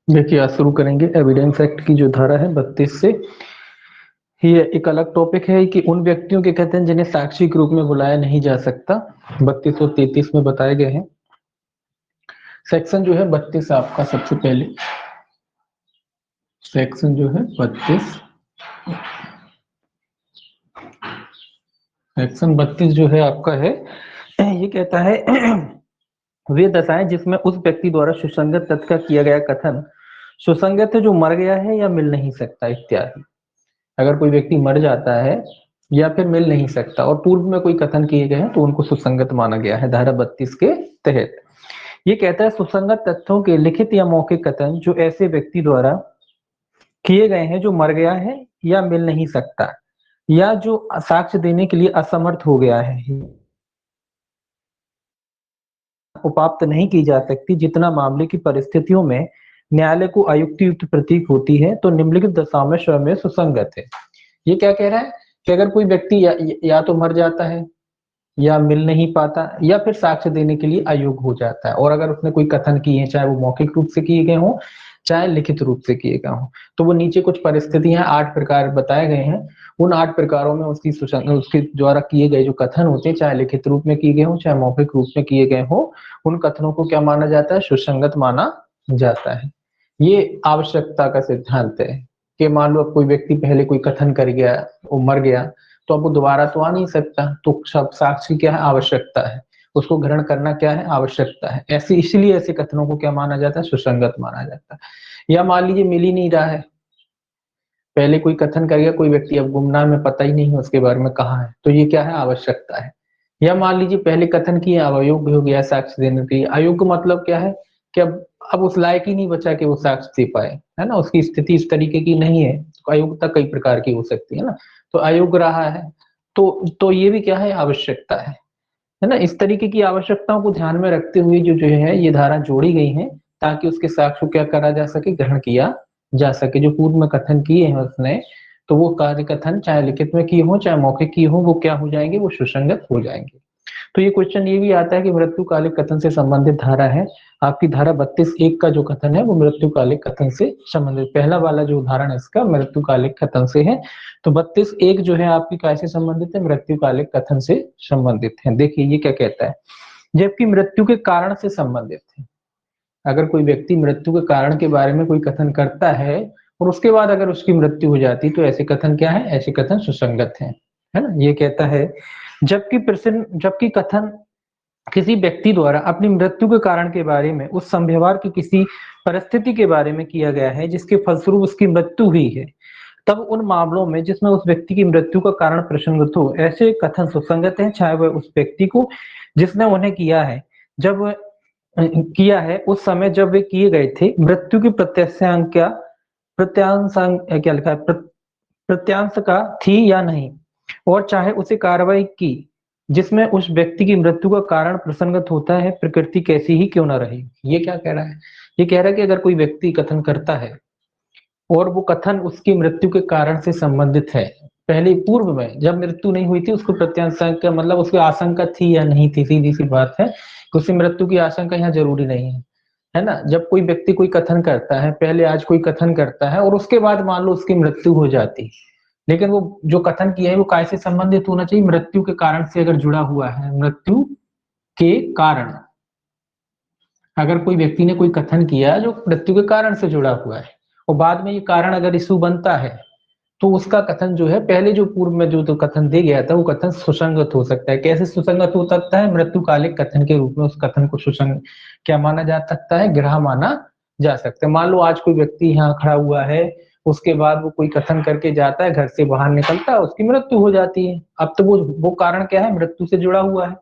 देखिए आज शुरू करेंगे एविडेंस एक्ट की जो धारा है 32 से। ये एक अलग टॉपिक है कि उन व्यक्तियों के कहते हैं जिन्हें साक्षी के रूप में बुलाया नहीं जा सकता। 32 और 33 में बताए गए हैं। सेक्शन जो है 32 आपका सबसे पहले सेक्शन जो है 32 सेक्शन 32 जो है आपका है, ये कहता है वे दशाएं जिसमें उस व्यक्ति द्वारा सुसंगत तथ्य का किया गया कथन सुसंगत है जो मर गया है या मिल नहीं सकता इत्यादि। अगर कोई व्यक्ति मर जाता है या फिर मिल नहीं सकता और पूर्व में कोई कथन किए गए हैं तो उनको सुसंगत माना गया है धारा 32 के तहत। ये कहता है सुसंगत तथ्यों के लिखित या मौखिक कथन जो ऐसे व्यक्ति द्वारा किए गए हैं जो मर गया है या मिल नहीं सकता या जो साक्ष्य देने के लिए असमर्थ हो गया है, उपाप्त नहीं की जा सकती, जितना मामले की परिस्थितियों में न्यायालय को अयुक्तियुक्त प्रतीक होती है, तो निम्नलिखित दशाओं में स्वयं सुसंगत है। ये क्या कह रहा है कि अगर कोई व्यक्ति या तो मर जाता है या मिल नहीं पाता या फिर साक्ष्य देने के लिए अयोग्य हो जाता है, और अगर उसने कोई कथन किए चाहे वो मौखिक रूप से किए गए हों चाहे लिखित रूप से किए गए हों, तो वो नीचे कुछ परिस्थितियां 8 प्रकार बताए गए हैं। उन 8 प्रकारों में उसके द्वारा किए गए जो कथन होते हैं चाहे लिखित रूप में किए गए हों चाहे मौखिक रूप में किए गए हों, उन कथनों को क्या माना जाता है? सुसंगत माना जाता है। ये आवश्यकता का सिद्धांत है कि मान लो अब कोई व्यक्ति पहले कोई कथन कर गया, वो मर गया, तो अब वो दोबारा तो आ नहीं सकता, तो सब साक्ष्य क्या है? आवश्यकता है। उसको ग्रहण करना क्या है? आवश्यकता है। ऐसे इसलिए ऐसे कथनों को क्या माना जाता है? सुसंगत माना जाता है। या मान लीजिए मिल ही नहीं रहा है, पहले कोई कथन कर गया, कोई व्यक्ति अब गुमनाम है, पता ही नहीं है उसके बारे में कहाँ है, तो ये क्या है? आवश्यकता है। या मान लीजिए पहले कथन किए अब अयोग्य हो गया साक्ष्य देने के लिए। अयोग्य मतलब क्या है कि अब उस लायक ही नहीं बचा कि वो साक्ष्य दे पाए, है ना, उसकी स्थिति इस तरीके की नहीं है। तो अयोग्यता कई प्रकार की हो सकती है ना, तो अयोग्य रहा है, तो ये भी क्या है? आवश्यकता है ना। इस तरीके की आवश्यकताओं को ध्यान में रखते हुए जो है ये धारा जोड़ी गई है, ताकि उसके साक्ष्य को क्या करा जा सके? ग्रहण किया जा सके। जो पूर्व में कथन किए हैं उसने, तो वो कार्य कथन चाहे लिखित में किए हो चाहे मौखिक किए हो, वो क्या हो जाएंगे? वो सुसंगत हो जाएंगे। तो ये क्वेश्चन ये भी आता है कि मृत्युकालिक कथन से संबंधित धारा है आपकी धारा 32(1) का जो कथन है वो मृत्युकालिक कथन से संबंधित, पहला वाला जो उदाहरण है इसका मृत्युकालिक कथन से है। तो 32(1) जो है आपकी कैसे संबंधित है? मृत्युकालिक कथन से संबंधित है। देखिए ये क्या कहता है, जबकि मृत्यु के कारण से संबंधित है। अगर कोई व्यक्ति मृत्यु के कारण के बारे में कोई कथन करता है और उसके बाद अगर उसकी मृत्यु हो जाती, तो ऐसे कथन क्या है? ऐसे कथन सुसंगत है ना। ये कहता है जबकि कथन किसी व्यक्ति द्वारा अपनी मृत्यु के कारण के बारे में उस संव्यवहार की किसी परिस्थिति के बारे में किया गया है जिसके फलस्वरूप उसकी मृत्यु हुई है, तब उन मामलों में जिसमें उस व्यक्ति की मृत्यु का कारण प्रसंगत हो, ऐसे कथन सुसंगत हैं, चाहे वह उस व्यक्ति को जिसने उन्हें किया है जब किया है उस समय जब वे किए गए थे मृत्यु की प्रत्यांशांक क्या लिखा है? प्रत्यांशका थी या नहीं, और चाहे उसे कार्रवाई की जिसमें उस व्यक्ति की मृत्यु का कारण प्रसंगत होता है, प्रकृति कैसी ही क्यों ना रहे। ये क्या कह रहा है? ये कह रहा है कि अगर कोई व्यक्ति कथन करता है और वो कथन उसकी मृत्यु के कारण से संबंधित है, पहले पूर्व में जब मृत्यु नहीं हुई थी उसको प्रत्यांशंका मतलब उसकी आशंका थी या नहीं थी, सीधी सी बात है कि उसकी मृत्यु की आशंका यहाँ जरूरी नहीं है ना। जब कोई व्यक्ति कोई कथन करता है, पहले आज कोई कथन करता है और उसके बाद मान लो उसकी मृत्यु हो जाती, लेकिन वो जो कथन किया है वो कैसे संबंधित होना चाहिए? मृत्यु के कारण से अगर जुड़ा हुआ है, मृत्यु के कारण अगर कोई व्यक्ति ने कोई कथन किया जो मृत्यु के कारण से जुड़ा हुआ है और बाद में ये कारण अगर इशू बनता है, तो उसका कथन जो है पहले जो पूर्व में जो तो कथन दे गया था वो कथन सुसंगत हो सकता है। कैसे सुसंगत हो सकता है? मृत्युकालिक कथन के रूप में उस कथन को सुसंगत क्या माना जा सकता है? ग्रह माना जा सकता है। मान लो आज कोई व्यक्ति यहाँ खड़ा हुआ है, उसके बाद वो कोई कथन करके जाता है, घर से बाहर निकलता है, उसकी मृत्यु हो जाती है। अब तो वो कारण क्या है? मृत्यु से जुड़ा हुआ है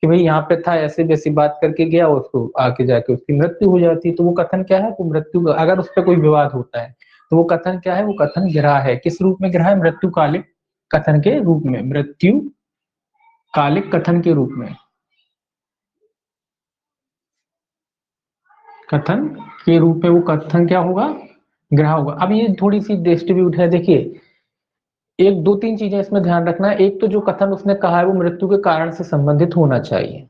कि भाई यहाँ पे था, ऐसे वैसी बात करके गया, उसको आके जाके उसकी मृत्यु हो जाती है। तो वो कथन क्या है? वो मृत्यु, अगर उस पर कोई विवाद होता है तो वो कथन क्या है? वो कथन ग्रह है। किस रूप में ग्रह है? मृत्युकालिक कथन के रूप में, मृत्यु कालिक कथन के रूप में, कथन के रूप में वो कथन क्या होगा? ग्रह होगा। अब ये थोड़ी सी डिस्ट्रीब्यूट है, देखिए एक दो तीन चीजें इसमें ध्यान रखना है। एक तो जो कथन उसने कहा है वो मृत्यु के कारण से संबंधित होना चाहिए,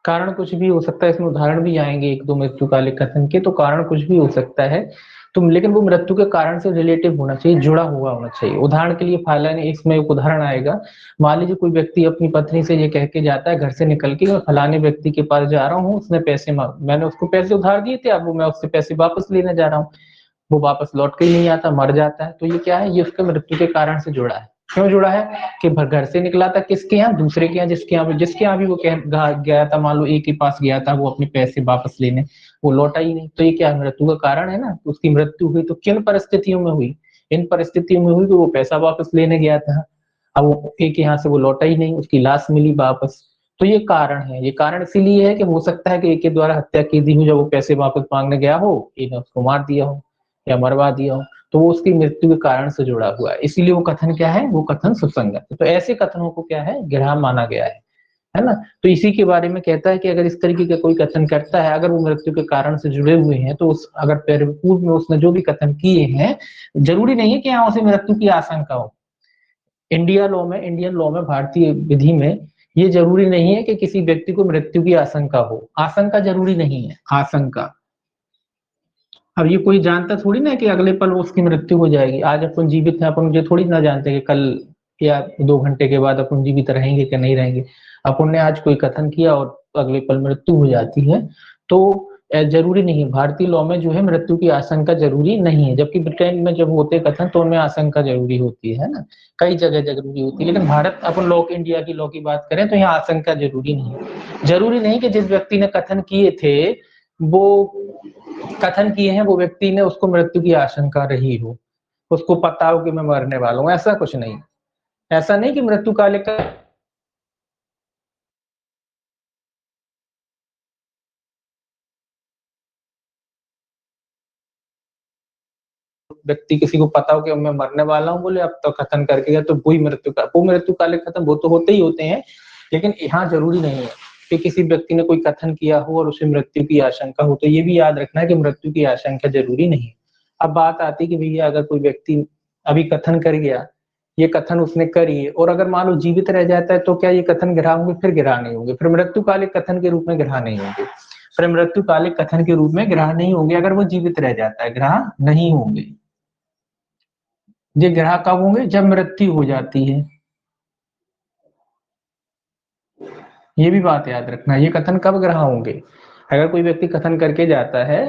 कारण कुछ भी हो सकता है, इसमें उदाहरण भी आएंगे एक दो मृत्युकालिक कथन के, तो कारण कुछ भी हो सकता है। तो लेकिन वो मृत्यु के कारण से रिलेटिव होना चाहिए, जुड़ा हुआ होना चाहिए। उदाहरण के लिए फलाने, इसमें एक उदाहरण आएगा, मान लीजिए कोई व्यक्ति अपनी पत्नी से ये कह के जाता है घर से निकल के, मैं फलाने व्यक्ति के पास जा रहा हूँ, उसने पैसे मैंने उसको पैसे उधार दिए थे, अब वो मैं उससे पैसे वापस लेने जा रहा हूँ। वो वापस लौट के ही नहीं आता, मर जाता है। तो ये क्या है, ये उसके मृत्यु के कारण से जुड़ा है। क्यों जुड़ा है कि घर से निकला था किसके यहाँ, दूसरे के यहाँ, जिसके यहाँ भी वो गया था, मान लो एक के पास गया था वो अपने पैसे वापस लेने, वो लौटा ही नहीं। तो ये क्या मृत्यु का कारण है ना। तो उसकी मृत्यु हुई तो किन परिस्थितियों में हुई, इन परिस्थितियों में हुई कि वो पैसा वापस लेने गया था, अब वो एक यहाँ से वो लौटा ही नहीं, उसकी लाश मिली वापस। तो ये कारण है। ये कारण इसीलिए है कि हो सकता है कि एक के द्वारा हत्या की दी हो, जब वो पैसे वापस मांगने गया हो, एक ने उसको मार दिया हो या मरवा दिया हो, तो वो उसकी मृत्यु के कारण से जुड़ा हुआ है। इसीलिए वो कथन क्या है, वो कथन सुसंगत है। तो ऐसे कथनों को क्या है, ग्रह माना गया है ना। तो इसी के बारे में कहता है कि अगर इस तरीके का कोई कथन करता है, अगर वो मृत्यु के कारण से जुड़े हुए हैं, तो उस अगर पूर्व में उसने जो भी कथन किए हैं, जरूरी नहीं है कि यहाँ उसे मृत्यु की आशंका हो। इंडियन लॉ में, भारतीय विधि में ये जरूरी नहीं है कि किसी व्यक्ति को मृत्यु की आशंका हो। आशंका जरूरी नहीं है, आशंका। अब ये कोई जानता थोड़ी ना कि अगले पल उसकी मृत्यु हो जाएगी। आज अपन जीवित हैं, अपन मुझे थोड़ी ना जानते कि कल या 2 घंटे के बाद अपन जीवित रहेंगे कि नहीं रहेंगे। अपन ने आज कोई कथन किया और अगले पल मृत्यु हो जाती है। तो जरूरी नहीं है, भारतीय लॉ में जो है मृत्यु की आशंका जरूरी नहीं है, जबकि ब्रिटेन में जब होते कथन तो उनमें आशंका जरूरी होती है ना। कई जगह जरूरी होती है, लेकिन भारत, अपन लॉ, इंडिया की लॉ की बात करें तो यहाँ आशंका जरूरी नहीं है। जरूरी नहीं कि जिस व्यक्ति ने कथन किए थे, वो कथन किए हैं, वो व्यक्ति ने उसको मृत्यु की आशंका रही हो, उसको पता हो कि मैं मरने वाला हूं। ऐसा कुछ नहीं। ऐसा नहीं कि मृत्यु कालिक का व्यक्ति किसी को पता हो कि मैं मरने वाला हूँ, बोले अब तो कथन करके गया, तो वही वो मृत्यु कालिक कथन वो तो होते ही होते हैं। लेकिन यहाँ जरूरी नहीं है कि किसी व्यक्ति ने कोई कथन किया हो और उसे मृत्यु की आशंका हो। तो ये भी याद रखना है कि मृत्यु की आशंका जरूरी नहीं है। अब बात आती है कि भैया अगर कोई व्यक्ति अभी कथन कर गया, ये कथन उसने करी, और अगर मान लो जीवित रह जाता है, तो क्या ये कथन ग्रह होंगे? फिर ग्रह नहीं होंगे, फिर मृत्युकालिक कथन के रूप में ग्रह नहीं होंगे। फिर मृत्युकालिक कथन के रूप में ग्रह नहीं होंगे अगर वो जीवित रह जाता है, ग्रह नहीं होंगे। ये ग्रह कब होंगे? जब मृत्यु हो जाती है। ये भी बात याद रखना, ये कथन कब ग्रह होंगे? अगर कोई व्यक्ति कथन करके जाता है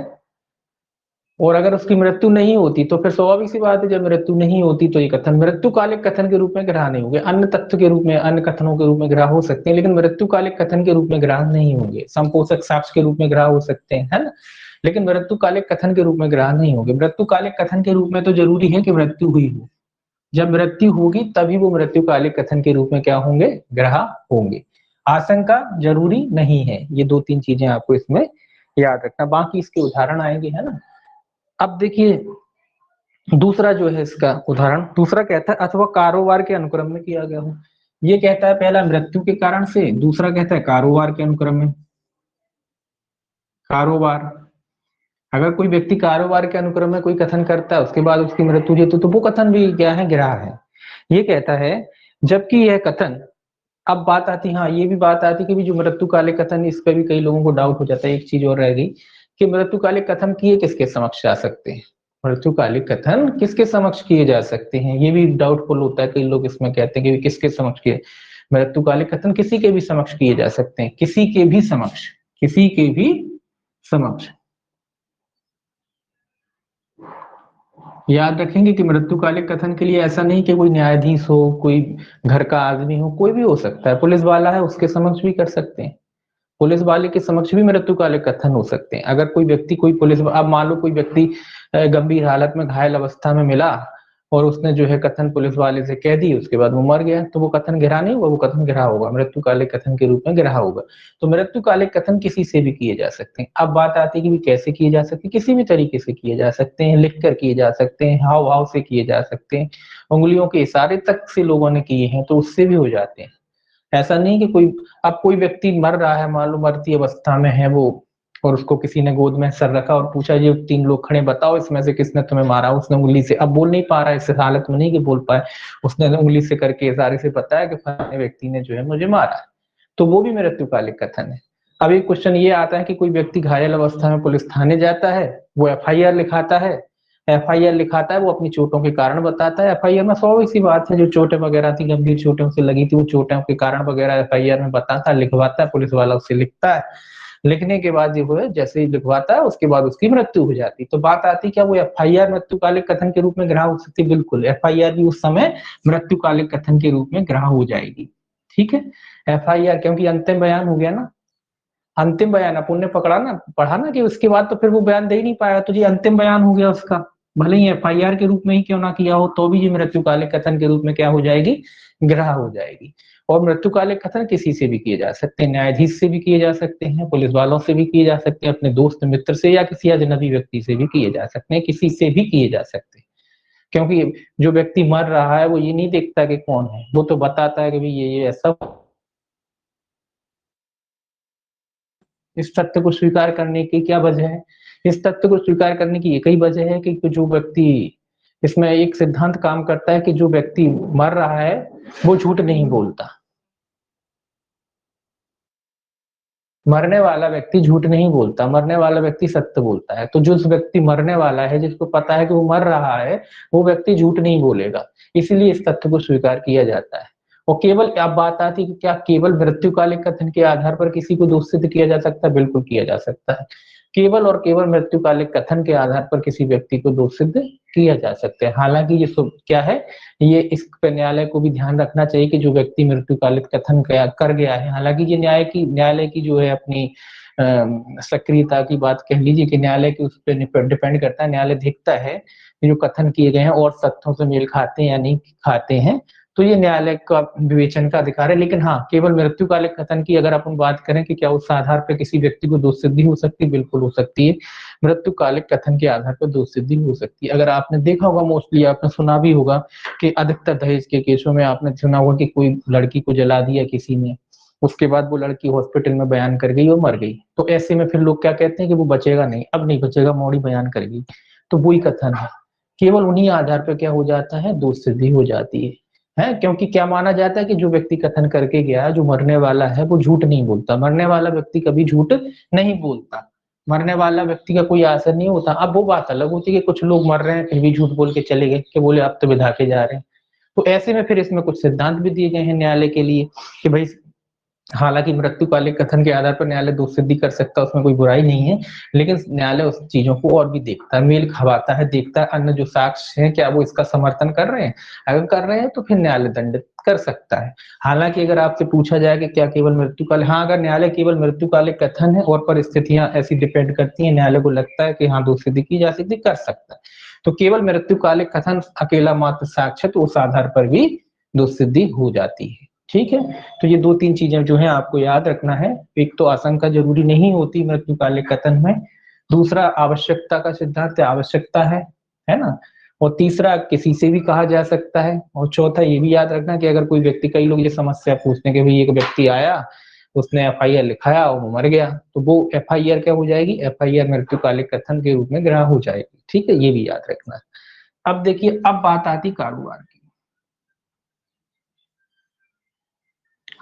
और अगर उसकी मृत्यु नहीं होती, तो फिर स्वाभाविक सी बात है, जब मृत्यु नहीं होती तो ये कथन मृत्युकालिक कथन के रूप में ग्रह नहीं होंगे। अन्य तथ्य के रूप में, अन्य कथनों के रूप में ग्रह हो सकते हैं, लेकिन मृत्युकालिक कथन के रूप में ग्रह नहीं होंगे। संपोषक साक्ष्य के रूप में ग्रह हो सकते हैं, है ना, लेकिन मृत्युकालिक कथन के रूप में ग्रह नहीं होंगे। मृत्युकालिक कथन के रूप में तो जरूरी है कि मृत्यु हुई हो। जब मृत्यु होगी तभी वो मृत्युकालिक कथन के रूप में क्या होंगे? ग्रह होंगे। आशंका जरूरी नहीं है। ये 2-3 चीजें आपको इसमें याद रखना, बाकी इसके उदाहरण आएंगे, है ना। अब देखिए दूसरा जो है इसका उदाहरण, दूसरा कहता है अथवा कारोबार के अनुक्रम में किया गया हो। ये कहता है पहला मृत्यु के कारण से, दूसरा कहता है कारोबार के अनुक्रम में। कारोबार, अगर कोई व्यक्ति कारोबार के अनुक्रम में कोई कथन करता है, उसके बाद उसकी मृत्यु हो तो वो कथन भी क्या है? ग्रह है। ये कहता है जबकि यह कथन, अब बात आती, हाँ ये भी बात आती कि भी जो मृत्युकालिक कथन, इस पे भी कई लोगों को डाउट हो जाता है। एक चीज और रह गई कि मृत्युकालिक कथन किए किसके समक्ष जा सकते हैं? मृत्युकालिक कथन किसके समक्ष किए जा सकते हैं? ये भी डाउटफुल होता है। कई लोग इसमें कहते हैं कि किसके समक्ष किए। मृत्युकालिक कथन किसी के भी समक्ष किए जा सकते हैं, किसी के भी समक्ष, किसी के भी समक्ष। याद रखेंगे कि मृत्युकालिक कथन के लिए ऐसा नहीं कि कोई न्यायाधीश हो, कोई घर का आदमी हो, कोई भी हो सकता है। पुलिस वाला है, उसके समक्ष भी कर सकते हैं। पुलिस वाले के समक्ष भी मृत्युकालिक कथन हो सकते हैं। अगर कोई व्यक्ति, कोई पुलिस, अब मान लो कोई व्यक्ति गंभीर हालत में, घायल अवस्था में मिला और उसने जो है कथन पुलिस वाले से कह दी, उसके बाद वो मर गया, तो वो कथन गिरा नहीं होगा, वो कथन गिरा होगा, मृत्युकालिक कथन के रूप में गिरा होगा। तो मृत्युकालिक कथन किसी से भी किए जा सकते हैं। अब बात आती है कि कैसे किए जा सकते हैं। किसी भी तरीके से किए जा सकते हैं, लिख कर किए जा सकते हैं, हाव भाव से किए जा सकते हैं, उंगलियों के इशारे तक से लोगों ने किए हैं तो उससे भी हो जाते हैं। ऐसा नहीं कि कोई, अब कोई व्यक्ति मर रहा है, मान लो मरती अवस्था में है वो, और उसको किसी ने गोद में सर रखा और पूछा ये 3 लोग खड़े, बताओ इसमें से किसने तुम्हें मारा? उसने उंगली से, अब बोल नहीं पा रहा है, इस हालत में नहीं कि बोल पाए, उसने उंगली से करके इशारे से बताया कि फलाने व्यक्ति ने जो है मुझे मारा है। तो वो भी मृत्युकालिक कथन है। अभी क्वेश्चन ये आता है कि कोई व्यक्ति घायल अवस्था में पुलिस थाने जाता है, वो एफआईआर लिखाता है, एफआईआर लिखाता है, वो अपनी चोटों के कारण बताता है। एफआईआर में स्वाभाविक सी बात है, जो चोटें वगैरह थी, गंभीर चोटें उसे लगी थी, वो चोटों के कारण वगैरह एफआईआर में बताता है, लिखवाता है, पुलिस वाला उसे लिखता है। लिखने के बाद जो है जैसे ही लिखवाता है उसके बाद उसकी मृत्यु हो जाती। तो बात आती क्या वो एफआईआर मृत्युकालिक कथन के रूप में ग्रह हो सकती? बिल्कुल, एफआईआर भी उस समय मृत्युकालिक कथन के रूप में ग्रह हो जाएगी। ठीक है, एफआईआर क्योंकि अंतिम बयान हो गया ना, अंतिम बयान अपन ने पकड़ा ना, पढ़ा ना कि उसके बाद तो फिर वो बयान दे ही नहीं पाया, तो ये अंतिम बयान हो गया उसका, भले ही एफआईआर के रूप में ही क्यों ना किया हो, तो भी ये मृत्युकालिक कथन के रूप में क्या हो जाएगी? ग्रह हो जाएगी। और मृत्युकालिक कथन किसी से भी किए जा सकते हैं, न्यायाधीश से भी किए जा सकते हैं, पुलिस वालों से भी किए जा सकते हैं, अपने दोस्त मित्र से या किसी अजनबी व्यक्ति से भी किए जा सकते हैं, किसी से भी किए जा सकते हैं। क्योंकि जो व्यक्ति मर रहा है वो ये नहीं देखता कि कौन है, वो तो बताता है कि भाई ये ऐसा। इस तथ्य को स्वीकार करने की क्या वजह है? इस तथ्य को स्वीकार करने की एक ही वजह है कि जो व्यक्ति, इसमें एक सिद्धांत काम करता है कि जो व्यक्ति मर रहा है वो झूठ नहीं बोलता, मरने वाला व्यक्ति झूठ नहीं बोलता, मरने वाला व्यक्ति सत्य बोलता है। तो जो व्यक्ति मरने वाला है, जिसको पता है कि वो मर रहा है, वो व्यक्ति झूठ नहीं बोलेगा, इसीलिए इस तथ्य को स्वीकार किया जाता है। और केवल अब बात आती है कि क्या केवल मृत्युकालिक कथन के आधार पर किसी को दोष सिद्ध किया जा सकता है? बिल्कुल किया जा सकता है, केवल और केवल मृत्युकालिक कथन के आधार पर किसी व्यक्ति को दोष सिद्ध किया जा सकता है। हालांकि ये सब क्या है, ये इस पे न्यायालय को भी ध्यान रखना चाहिए कि जो व्यक्ति मृत्युकालिक कथन कर गया है, हालांकि ये न्यायालय की जो है अपनी सक्रियता की बात कह लीजिए कि न्यायालय के उस पर डिपेंड करता है। न्यायालय देखता है कि जो कथन किए गए हैं और तथ्यों से मेल खाते हैं या नहीं खाते हैं, तो ये न्यायालय का विवेचन का अधिकार है। लेकिन हाँ, केवल मृत्युकालिक कथन की अगर अपन बात करें कि क्या उस आधार पर किसी व्यक्ति को दोष सिद्धि हो सकती है, बिल्कुल हो सकती है। मृत्युकालिक कथन के आधार पर दोष सिद्धि हो सकती है। अगर आपने देखा होगा, मोस्टली आपने सुना भी होगा कि अधिकतर दहेज के केसों में आपने सुना होगा कि कोई लड़की को जला दिया किसी ने, उसके बाद वो लड़की हॉस्पिटल में बयान कर गई और मर गई, तो ऐसे में फिर लोग क्या कहते हैं कि वो बचेगा नहीं, अब नहीं बचेगा, मौड़ी बयान कर गई। तो वही कथन है, केवल उन्हीं आधार पर क्या हो जाता है, दोष सिद्धि हो जाती है। क्योंकि क्या माना जाता है कि जो व्यक्ति कथन करके गया, जो मरने वाला है, वो झूठ नहीं बोलता, मरने वाला व्यक्ति कभी झूठ नहीं बोलता, मरने वाला व्यक्ति का कोई असर नहीं होता। अब वो बात अलग होती है कि कुछ लोग मर रहे हैं फिर भी झूठ बोल के चले गए कि बोले आप तो विधा के जा रहे हैं। तो ऐसे में फिर इसमें कुछ सिद्धांत भी दिए गए हैं न्यायालय के लिए कि भाई, हालांकि मृत्युकालिक कथन के आधार पर न्यायालय दोष सिद्धि कर सकता है, उसमें कोई बुराई नहीं है, लेकिन न्यायालय उस चीजों को और भी देखता है, मेल खवाता है, देखता है अन्य जो साक्ष्य हैं क्या वो इसका समर्थन कर रहे हैं, अगर कर रहे हैं तो फिर न्यायालय दंडित कर सकता है। हालांकि अगर आपसे पूछा जाए कि क्या केवल मृत्युकाल, हाँ, अगर न्यायालय केवल मृत्युकालिक कथन है और परिस्थितियां ऐसी डिपेंड करती है, न्यायालय को लगता है कि हाँ दोष सिद्धि की जा सकती, कर सकता है। तो केवल मृत्युकालिक कथन अकेला मात्र साक्ष्य, तो उस आधार पर भी दोष सिद्धि हो जाती है। ठीक है, तो ये दो तीन चीजें जो है आपको याद रखना है। एक तो आशंका जरूरी नहीं होती मृत्युकालिक कथन में, दूसरा आवश्यकता का सिद्धांत आवश्यकता है ना, और तीसरा किसी से भी कहा जा सकता है, और चौथा ये भी याद रखना कि अगर कोई व्यक्ति, कई लोग ये समस्या पूछते हैं कि भाई एक व्यक्ति आया, उसने एफआईआर लिखाया और वो मर गया, तो वो एफआईआर क्या हो जाएगी, एफआईआर मृत्युकालिक कथन के रूप में ग्रह हो जाएगी। ठीक है, ये भी याद रखना है। अब देखिए, अब बात आती कारोबार की।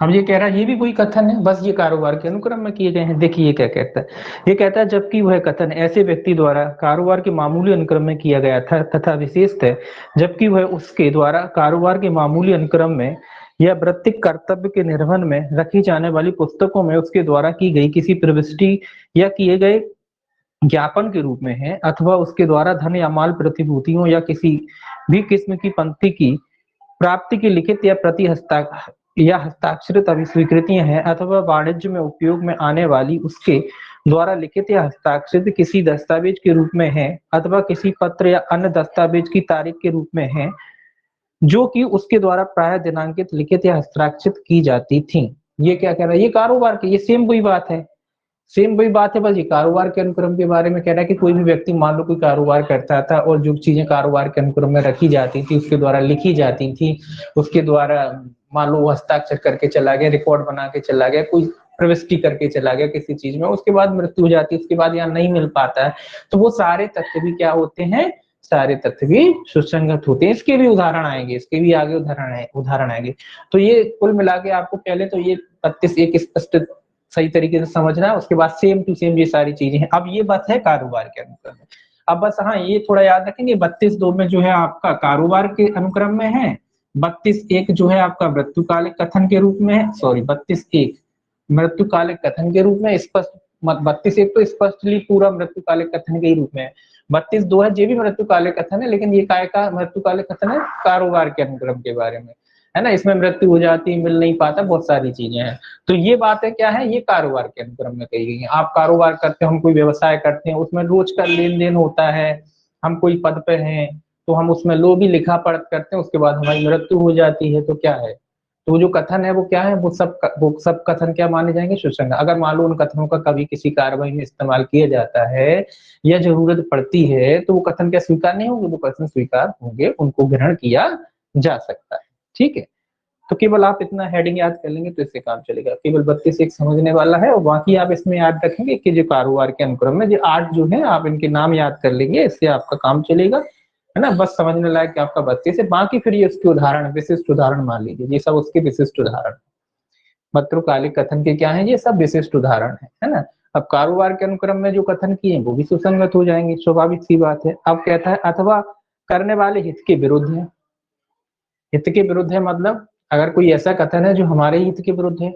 हम ये कह रहा है ये भी कोई कथन है, बस ये कारोबार के अनुक्रम में किए गए हैं। देखिए ये क्या कहता है, ये कहता है जबकि वह कथन ऐसे व्यक्ति द्वारा कारोबार के मामूली अनुक्रम में किया गया था तथा विशेषतः जबकि वह उसके द्वारा कारोबार के मामूली अनुक्रम में या वृत्तिक कर्तव्य के निर्वहन में रखी जाने वाली पुस्तकों में उसके द्वारा की गई किसी प्रविष्टि या किए गए ज्ञापन के रूप में है, अथवा उसके द्वारा धन या माल प्रतिभूतियों या किसी भी किस्म की पंक्ति की प्राप्ति की लिखित या प्रति हस्ताक्षरित अभिस्वीकृतियां हैं, अथवा वाणिज्य में उपयोग में आने वाली उसके द्वारा लिखित या हस्ताक्षरित किसी दस्तावेज के रूप में है, अथवा किसी पत्र या अन्य दस्तावेज की तारीख के रूप में है, जो कि उसके द्वारा प्राय दिनांकित, लिखित या हस्ताक्षरित की जाती थी। ये क्या कह रहा है, ये कारोबार की, ये सेम वही बात है, सेम वही बात है, बस ये कारोबार के अनुक्रम के बारे में कह रहा है कि कोई भी व्यक्ति मान लो कोई कारोबार करता था और जो चीजें कारोबार के अनुक्रम में रखी जाती थी, उसके द्वारा लिखी जाती थी, उसके द्वारा मान लो हस्ताक्षर करके चला गया, रिकॉर्ड बना के चला गया, कोई प्रविष्टि करके चला गया किसी चीज में, उसके बाद मृत्यु हो जाती है, उसके बाद यहाँ नहीं मिल पाता है, तो वो सारे तथ्य भी क्या होते हैं, सारे तथ्य भी सुसंगत होते हैं। इसके भी उदाहरण आएंगे, इसके भी आगे उदाहरण आएंगे। तो ये कुल मिला के आपको पहले तो ये 32 एक स्पष्ट सही तरीके से समझना है। उसके बाद सेम टू सेम ये सारी चीजें हैं। अब ये बात है कारोबार के अनुक्रम में। अब बस हाँ ये थोड़ा याद रखेंगे, 32.2 में जो है आपका कारोबार के अनुक्रम में है, 32.1 जो है आपका मृत्युकालिक कथन के रूप में है, सॉरी 32.1 मृत्युकालिक कथन के रूप में स्पष्ट, 32.1 तो स्पष्टली पूरा मृत्युकालिक कथन के ही रूप में है, 32.2 है ये भी मृत्युकालिक कथन है, लेकिन ये काय का मृत्युकालिक कथन है, कारोबार के अनुक्रम के बारे में है ना। इसमें मृत्यु हो जाती है, मिल नहीं पाता, बहुत सारी चीजें हैं। तो ये बातें क्या है, ये कारोबार के अनुक्रम में कही गई है। आप कारोबार करते हो, हम कोई व्यवसाय करते हैं, उसमें रोज का लेन देन होता है, हम कोई पद पे हैं तो हम उसमें लोग भी लिखा पढ़त करते हैं, उसके बाद हमारी मृत्यु हो जाती है, तो क्या है, तो जो कथन है वो क्या है, वो सब कथन क्या माने जाएंगे, सुसंगत। अगर मान लो उन कथनों का कभी किसी कार्रवाई में इस्तेमाल किया जाता है या जरूरत पड़ती है, तो वो कथन क्या स्वीकार नहीं होंगे, वो कथन स्वीकार होंगे, उनको ग्रहण किया जा सकता है। ठीक है, तो केवल आप इतना हेडिंग याद कर लेंगे तो इससे काम चलेगा। केवल 32 एक समझने वाला है, और बाकी आप इसमें याद रखेंगे कि जो कारोबार के अनुक्रम में जो 8 जो है आप इनके नाम याद कर लेंगे, इससे आपका काम चलेगा, है ना। बस समझने लायक कि आपका 32 है, बाकी फिर ये उसके उदाहरण, विशिष्ट उदाहरण मान लीजिए, ये सब उसके विशिष्ट उदाहरण, मत्रकालिक कथन के क्या है, ये सब विशिष्ट उदाहरण है ना। अब कारोबार के अनुक्रम में जो कथन किए वो भी सुसंगत हो जाएंगे, स्वाभाविक सी बात है। अब कहता है अथवा करने वाले हित के विरुद्ध है। हित के विरुद्ध है मतलब अगर कोई ऐसा कथन है जो हमारे हित के विरुद्ध है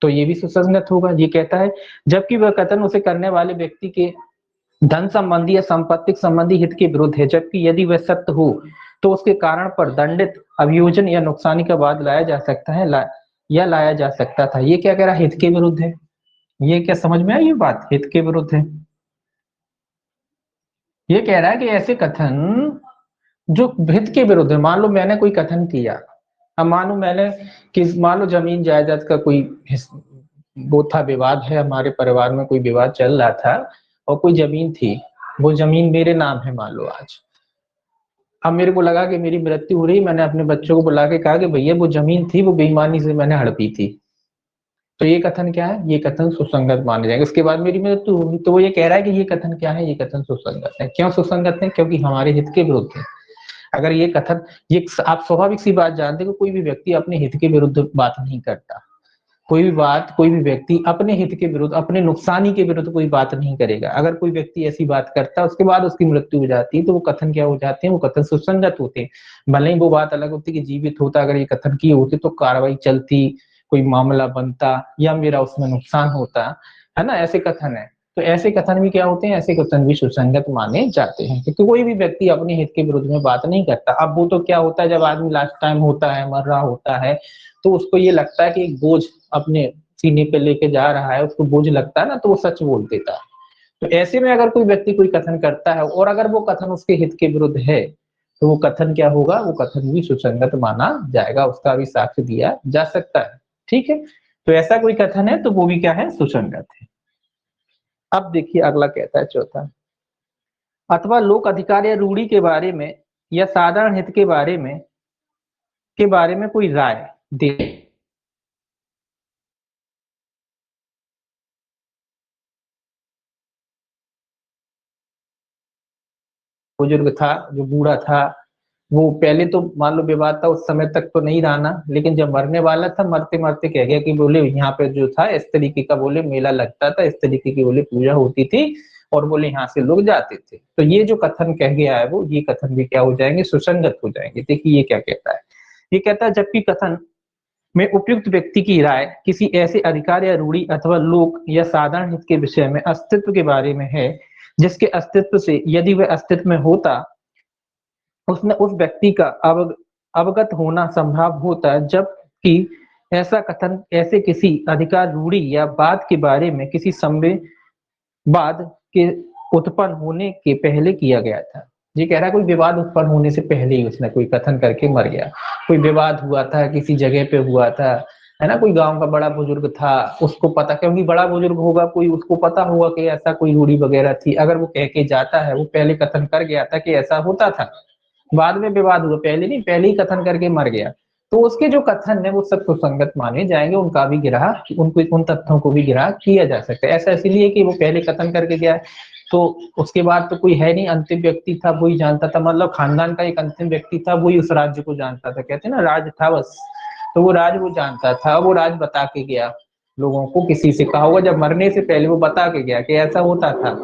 तो ये भी सुसंगत होगा। ये कहता है जबकि वह कथन उसे करने वाले व्यक्ति के धन संबंधी या संपत्तिक संबंधी हित के विरुद्ध है, जबकि यदि वह सत्य हो तो उसके कारण पर दंडित, अभियोजन या नुकसानी का वाद लाया जा सकता है, या लाया जा सकता था। ये क्या कह रहा है, हित के विरुद्ध है। ये क्या समझ में आई ये बात, हित के विरुद्ध है। ये कह रहा है कि ऐसे कथन जो हित के विरुद्ध है, मान लो मैंने कोई कथन किया, अब मानो मैंने किस, मान लो जमीन जायदाद का कोई वो था, विवाद है हमारे परिवार में, कोई विवाद चल रहा था और कोई जमीन थी, वो जमीन मेरे नाम है मान लो आज। अब मेरे को लगा कि मेरी मृत्यु हो रही, मैंने अपने बच्चों को बुला के कहा कि भैया वो जमीन थी, वो बेईमानी से मैंने हड़पी थी, तो ये कथन क्या है, ये कथन सुसंगत माने जाएंगे। उसके बाद मेरी मृत्यु होगी, तो वो ये कह रहा है कि ये कथन क्या है, ये कथन सुसंगत है। क्यों सुसंगत है, क्योंकि हमारे हित के विरुद्ध है। अगर ये कथन, ये आप स्वाभाविक सी बात जानते हो, कोई भी व्यक्ति अपने हित के विरुद्ध बात नहीं करता। कोई भी बात, कोई भी व्यक्ति अपने हित के विरुद्ध, अपने नुकसानी के विरुद्ध कोई बात नहीं करेगा। अगर कोई व्यक्ति ऐसी बात करता है उसके बाद उसकी मृत्यु हो जाती है, तो वो कथन क्या हो जाते हैं, वो कथन सुसंगत होते हैं। भले ही वो बात अलग होती कि जीवित होता अगर ये कथन किए होते तो कार्रवाई चलती, कोई मामला बनता या मेरा उसमें नुकसान होता, है ना, ऐसे कथन है। तो ऐसे कथन भी क्या होते हैं, ऐसे कथन भी सुसंगत माने जाते हैं, क्योंकि कोई भी व्यक्ति अपने हित के विरुद्ध में बात नहीं करता। अब वो तो क्या होता है, जब आदमी लास्ट टाइम होता है, मर रहा होता है, तो उसको ये लगता है कि एक बोझ अपने सीने पे लेके जा रहा है, उसको बोझ लगता है ना, तो वो सच बोल देता है। तो ऐसे में अगर कोई व्यक्ति कोई कथन करता है और अगर वो कथन उसके हित के विरुद्ध है, तो वो कथन क्या होगा, वो कथन भी सुसंगत माना जाएगा, उसका भी साक्ष्य दिया जा सकता है। ठीक है, तो ऐसा कोई कथन है तो वो भी क्या है, सुसंगत है। अब देखिए अगला कहता है चौथा, अथवा लोक अधिकार या रूढ़ी के बारे में या साधारण हित के बारे में कोई राय दे। बुजुर्ग था, जो बूढ़ा था, वो पहले तो मान लो विवाद था, उस समय तक तो नहीं रहा ना, लेकिन जब मरने वाला था, मरते मरते कह गया कि बोले यहाँ पे जो था इस तरीके का, बोले मेला लगता था, इस तरीके की बोले पूजा होती थी, और बोले यहाँ से लोग जाते थे। तो ये जो कथन कह गया है वो, ये कथन भी क्या हो जाएंगे, सुसंगत हो जाएंगे। देखिए ये क्या कहता है, ये कहता है जबकि कथन में उपयुक्त व्यक्ति की राय किसी ऐसे अधिकार या रूढ़ी अथवा लोक या साधारण हित के विषय में अस्तित्व के बारे में है, जिसके अस्तित्व से यदि वह अस्तित्व में होता उसमें उस व्यक्ति का अवगत होना संभव होता है, जबकि ऐसा कथन ऐसे किसी अधिकार रूढ़ी या बात के बारे में किसी संदेहवाद के उत्पन्न होने के पहले किया गया था। ये कह रहा है कोई विवाद उत्पन्न होने से पहले ही उसने कोई कथन करके मर गया। कोई विवाद हुआ था, किसी जगह पे हुआ था, है ना, कोई गांव का बड़ा बुजुर्ग था, उसको पता, क्योंकि बड़ा बुजुर्ग होगा कोई, उसको पता होगा कि ऐसा कोई रूढ़ी वगैरह थी, अगर वो कह के जाता है, वो पहले कथन कर गया था कि ऐसा होता था, बाद में विवाद हुआ, पहले नहीं, पहले ही कथन करके मर गया, तो उसके जो कथन है वो सब सुसंगत माने जाएंगे, उनका भी गिरह, उनको उन तथ्यों को भी गिरह किया जा सकता है। ऐसा इसलिए कि वो पहले कथन करके गया है, तो उसके बाद तो कोई है नहीं, अंतिम व्यक्ति था, वही जानता था, मतलब खानदान का एक अंतिम व्यक्ति था, वही उस राज्य को जानता था, कहते हैं ना राज था बस, तो वो राज वो जानता था, वो राज बता के गया, लोगों को किसी से कहा होगा, जब मरने से पहले वो बता के गया कि ऐसा होता था,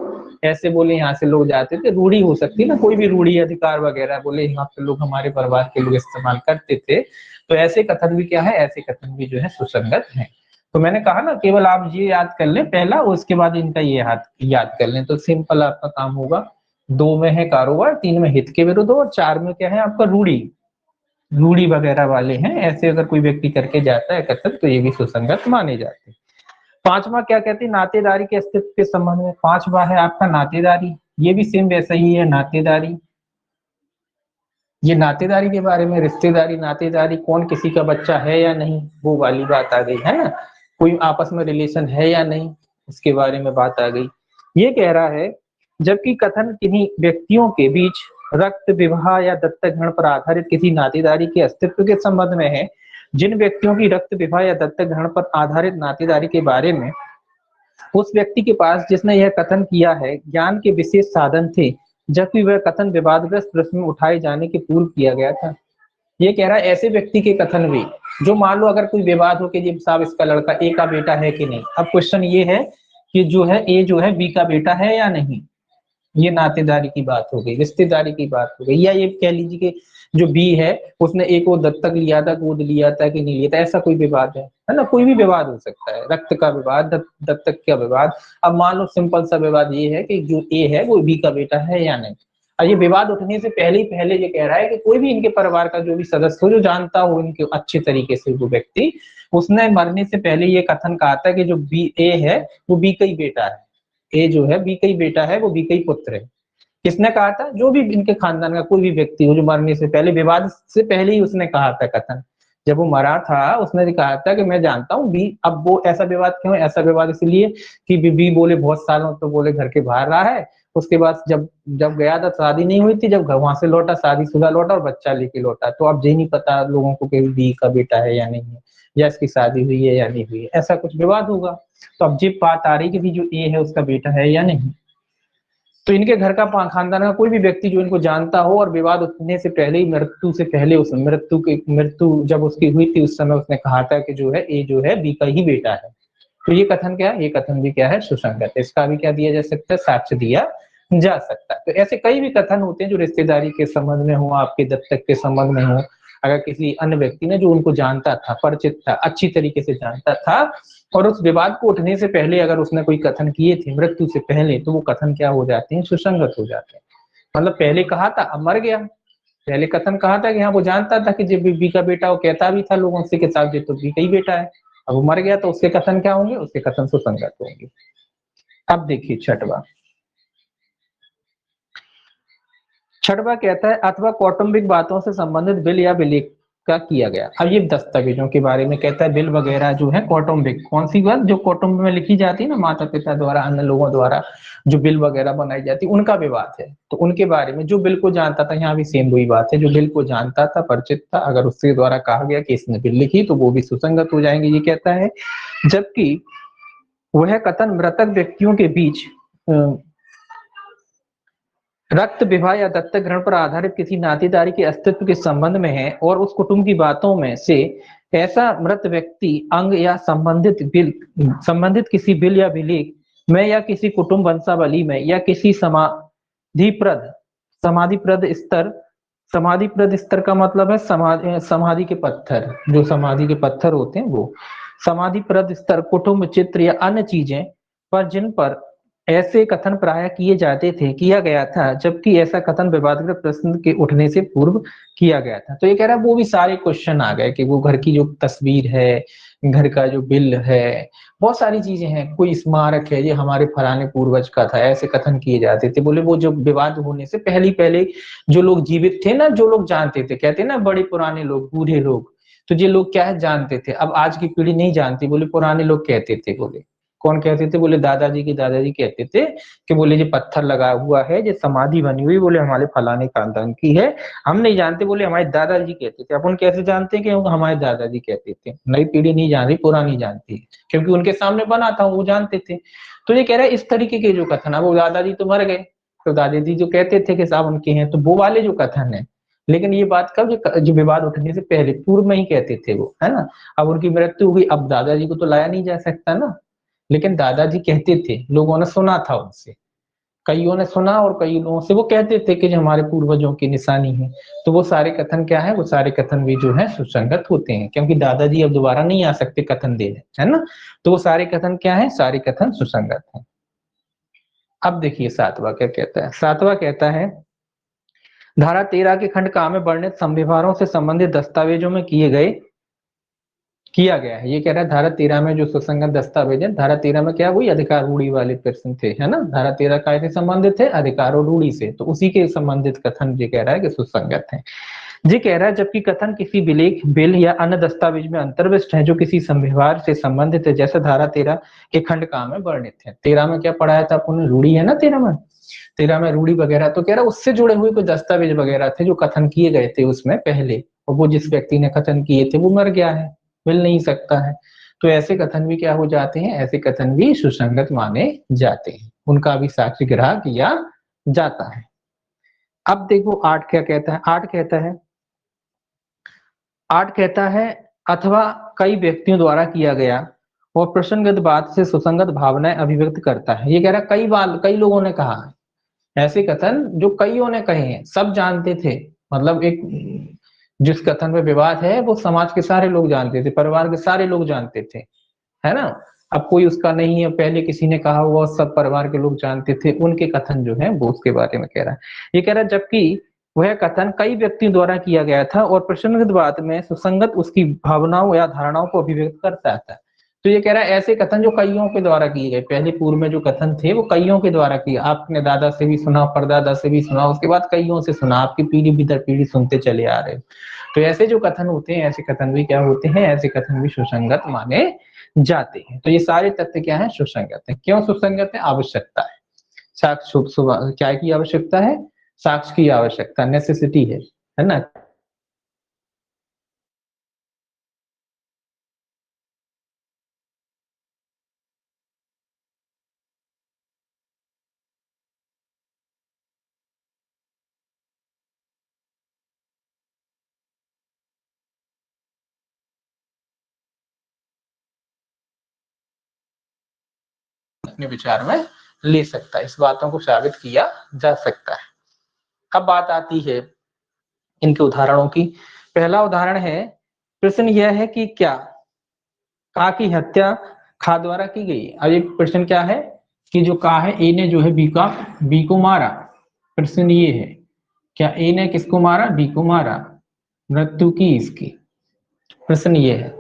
ऐसे बोले यहाँ से लोग जाते थे। रूढ़ी हो सकती है ना, कोई भी रूढ़ी अधिकार वगैरह, बोले यहाँ पे लोग हमारे परिवार के लोग इस्तेमाल करते थे। तो ऐसे कथन भी क्या है, ऐसे कथन भी जो है सुसंगत है। तो मैंने कहा ना, केवल आप ये याद कर लें पहला, उसके बाद इनका ये याद कर लें, तो सिंपल आपका काम होगा। 2 में है कारोबार, 3 में हित के विरुद्ध, और 4 में क्या है आपका रूढ़ी, रूढ़ी वगैरह वाले हैं। ऐसे अगर कोई व्यक्ति करके जाता है कथन, तो ये भी सुसंगत माने जाते हैं। 5वां क्या कहते हैं, नातेदारी के अस्तित्व के संबंध में। 5वां है आपका नातेदारी, ये भी सेम वैसा ही है, नातेदारी। ये नातेदारी के बारे में, रिश्तेदारी, नातेदारी, कौन किसी का बच्चा है या नहीं, वो वाली बात आ गई है ना। कोई आपस में रिलेशन है या नहीं, उसके बारे में बात आ गई। ये कह रहा है, जबकि कथन किन्हीं व्यक्तियों के बीच रक्त, विवाह या दत्तक ग्रहण पर आधारित किसी नातेदारी के अस्तित्व के संबंध में है। जिन व्यक्तियों की रक्त, विवाह या दत्तक ग्रहण पर आधारित नातेदारी के बारे में उस व्यक्ति के पास जिसने यह कथन किया है ज्ञान के विशेष साधन थे, जबकि वह कथन विवादग्रस्त प्रश्न में उठाए जाने के पूर्व किया गया था। ये कह रहा है ऐसे व्यक्ति के कथन भी, जो मान लो अगर कोई विवाद हो कि जी साहब इसका लड़का ए का बेटा है कि नहीं, अब क्वेश्चन ये है कि जो है ए जो है बी का बेटा है या नहीं, ये नातेदारी की बात हो गई, रिश्तेदारी की बात हो गई। या ये कह लीजिए कि जो बी है उसने ए को दत्तक लिया था, गोद लिया था कि नहीं लिया था, ऐसा कोई विवाद है ना, कोई भी विवाद हो सकता है, रक्त का विवाद, दत्तक का विवाद। अब मान लो सिंपल सा विवाद ये है कि जो ए है वो बी का बेटा है या नहीं। और ये विवाद उठने से पहले ही पहले ये कह रहा है कि कोई भी इनके परिवार का जो भी सदस्य हो, जो जानता हो इनके अच्छे तरीके से वो व्यक्ति, उसने मरने से पहले ये कथन कहा था कि जो बी ए है वो बी का ही बेटा है, ए जो है बी का ही बेटा है, वो बी का ही पुत्र है। किसने कहा था, जो भी इनके खानदान का कोई भी व्यक्ति हो जो मरने से पहले, विवाद से पहले ही उसने कहा था कथन। जब वो मरा था उसने कहा था कि मैं जानता हूँ बी, अब वो ऐसा विवाद क्यों, ऐसा विवाद इसलिए कि बी बोले बहुत सालों तो बोले घर के बाहर रहा है, उसके बाद जब जब गया था शादी नहीं हुई थी, जब वहां से लौटा शादीशुदा लौटा और बच्चा लेके लौटा, तो अब ये नहीं पता लोगों को कि बी का बेटा है या नहीं है, या इसकी शादी हुई है या नहीं हुई है, ऐसा कुछ विवाद होगा। तो अब ये बात आ रही कि जो ए है उसका बेटा है या नहीं। तो इनके घर का खानदान का कोई भी व्यक्ति जो इनको जानता हो और विवाद उठने से पहले ही, मृत्यु से पहले, उस मृत्यु जब उसकी हुई थी उस समय उसने कहा था कि जो है ए जो है बी का ही बेटा है, तो ये कथन क्या है, ये कथन भी क्या है, सुसंगत है। इसका भी क्या दिया जा सकता है, साक्ष्य दिया जा सकता है। तो ऐसे कई भी कथन होते हैं जो रिश्तेदारी के संबंध में हो, आपके दत्तक के संबंध में हो, अगर किसी अन्य व्यक्ति ने जो उनको जानता था, परिचित था, अच्छी तरीके से जानता था, और उस विवाद को उठने से पहले अगर उसने कोई कथन किए थे मृत्यु से पहले, तो वो कथन क्या हो जाते हैं, सुसंगत हो जाते हैं। मतलब पहले कहा था अब मर गया, पहले कथन कहा था कि हाँ वो जानता था कि जब बी का बेटा, वो कहता भी था लोगों से कि साहब ये तो बी का ही बेटा है, अब वो मर गया तो उसके कथन क्या होंगे, उसके कथन सुसंगत होंगे। अब देखिए छठवां कहता है अथवा कौटुंबिक बातों से संबंधित बिल या विलेख का किया गया। अब ये दस्तावेजों के बारे में कहता है, बिल वगैरह जो है कौटुंबिक, कौन सी बात जो कौटुंब में लिखी जाती है ना, माता पिता द्वारा, अन्य लोगों द्वारा जो बिल वगैरह बनाई जाती है, उनका विवाद है। तो उनके बारे में जो बिल को जानता था, यहाँ भी सेम वही बात है, जो बिल को जानता था, परिचित था, अगर उसके द्वारा कहा गया कि इसने बिल लिखी, तो वो भी सुसंगत हो जाएंगे, ये कहता है। जबकि वह कथन मृतक व्यक्तियों के बीच रक्त, विवाह या दत्तक ग्रहण पर आधारित किसी नातेदारी के अस्तित्व के संबंध में है, और उस कुटुंब की बातों में से ऐसा मृत व्यक्ति अंग या संबंधित किसी बिल या विलेख में, या किसी कुटुंब वंशावली में, या किसी समाधिप्रद स्तर, समाधिप्रद स्तर का मतलब है समाधि के पत्थर, जो समाधि के पत्थर होते हैं वो समाधिप्रद स्तर, कुटुंब चित्र या अन्य चीजें पर, जिन पर ऐसे कथन प्राय किए जाते थे, किया गया था, जबकि ऐसा कथन विवादग्रस्त प्रश्न के उठने से पूर्व किया गया था। तो ये कह रहा है वो भी सारे क्वेश्चन आ गए कि वो घर की जो तस्वीर है, घर का जो बिल है, बहुत सारी चीजें हैं, कोई स्मारक है, ये हमारे फलाने पूर्वज का था, ऐसे कथन किए जाते थे। बोले वो जो विवाद होने से पहले पहले जो लोग जीवित थे ना, जो लोग जानते थे, कहते ना बड़े पुराने लोग, बूढ़े लोग, तो ये लोग क्या है, जानते थे। अब आज की पीढ़ी नहीं जानती, बोले पुराने लोग कहते थे। बोले कौन कहते थे, बोले दादाजी के दादाजी कहते थे कि बोले ये पत्थर लगा हुआ है, ये समाधि बनी हुई, बोले हमारे फलाने खानदान की है, हम नहीं जानते, बोले हमारे दादाजी कहते थे। अपन कैसे जानते हैं कि हमारे दादाजी कहते थे, नई पीढ़ी नहीं जान रही, पुरानी जानती है, क्योंकि उनके सामने बना था, वो जानते थे। तो ये कह रहा है इस तरीके के जो कथन है, वो दादाजी तो मर गए, तो दादाजी जो कहते थे कि साहब उनके हैं, तो वो वाले जो कथन है लेकिन ये बात कब, जो विवाद उठने से पहले पूर्व में ही कहते थे वो, है ना। अब उनकी मृत्यु हुई, अब दादाजी को तो लाया नहीं जा सकता ना, लेकिन दादाजी कहते थे, लोगों ने सुना था उनसे, कईयों ने सुना और कई लोगों से वो कहते थे कि जो हमारे पूर्वजों की निशानी है। तो वो सारे कथन क्या है, वो सारे कथन भी जो है सुसंगत होते हैं, क्योंकि दादाजी अब दोबारा नहीं आ सकते कथन देने, है ना। तो वो सारे कथन क्या है, सारे कथन सुसंगत हैं। अब देखिए सातवां क्या कहता है। सातवां कहता है, धारा 13 के खंड का में वर्णित संविभारों से संबंधित दस्तावेजों में किया गया है। ये कह रहा है धारा 13 में जो सुसंगत दस्तावेज है, धारा 13 में क्या, वही अधिकार रूढ़ी वाले प्रश्न थे, है ना। धारा 13 काय से संबंधित है, अधिकार और रूढ़ी से, तो उसी के संबंधित कथन ये कह रहा है कि सुसंगत है। जी कह रहा है, जबकि कथन किसी विलेख, बिल या अन्य दस्तावेज में अंतर्विष्ट है जो किसी संविभार से संबंधित है, जैसे धारा 13 के खंड का में वर्णित है। 13 में क्या पढ़ाया था अपन, रूढ़ी है ना 13 में, 13 में रूढ़ी वगैरह, तो कह रहा है उससे जुड़े हुए कुछ दस्तावेज वगैरह थे जो कथन किए गए थे उसमें पहले, और वो जिस व्यक्ति ने कथन किए थे वो मर गया है, मिल नहीं सकता है। तो ऐसे कथन भी क्या हो जाते हैं, ऐसे कथन भी सुसंगत माने जाते हैं, उनका भी साक्ष्य ग्रहण किया जाता है। अब देखो 8 क्या कहता है। 8 कहता है, अथवा कई व्यक्तियों द्वारा किया गया और प्रसंगत बात से सुसंगत भावनाएं अभिव्यक्त करता है। ये कह रहा है कई बार कई लोगों ने कहा है, ऐसे कथन जो कईयों ने कहे हैं, सब जानते थे, मतलब एक जिस कथन में विवाद है वो समाज के सारे लोग जानते थे, परिवार के सारे लोग जानते थे, है ना। अब कोई उसका नहीं है, पहले किसी ने कहा हुआ, सब परिवार के लोग जानते थे, उनके कथन जो है वो उसके बारे में कह रहा है। ये कह रहा है, जबकि वह कथन कई व्यक्तियों द्वारा किया गया था और प्रसंगत बात में सुसंगत उसकी भावनाओं या धारणाओं को अभिव्यक्त करता था। तो ये कह रहा है ऐसे कथन जो कईयों के द्वारा किए गए, पहले पूर्व में जो कथन थे वो कईयों के द्वारा किए, आपने दादा से भी सुना, परदादा से भी सुना, उसके बाद कईयों से सुना, आपकी पीढ़ी दर पीढ़ी सुनते चले आ रहे हो। तो ऐसे जो कथन होते हैं, ऐसे कथन भी क्या होते हैं, ऐसे कथन भी सुसंगत माने जाते हैं। तो ये सारे तथ्य क्या है, सुसंगत है। क्यों सुसंगत है, आवश्यकता है, साक्ष्य क्या की आवश्यकता है, साक्ष्य की आवश्यकता, नेसेसिटी है ना। अपने विचार में ले सकता है, इस बातों को साबित किया जा सकता है। अब बात आती है इनके उदाहरणों की। पहला उदाहरण है, प्रश्न यह है कि क्या का की हत्या खा द्वारा की गई। अब एक प्रश्न क्या है कि जो का है, ए ने जो है बी को मारा। प्रश्न ये है, क्या ए ने किसको मारा, बी को मारा, मृत्यु की इसकी। प्रश्न ये है।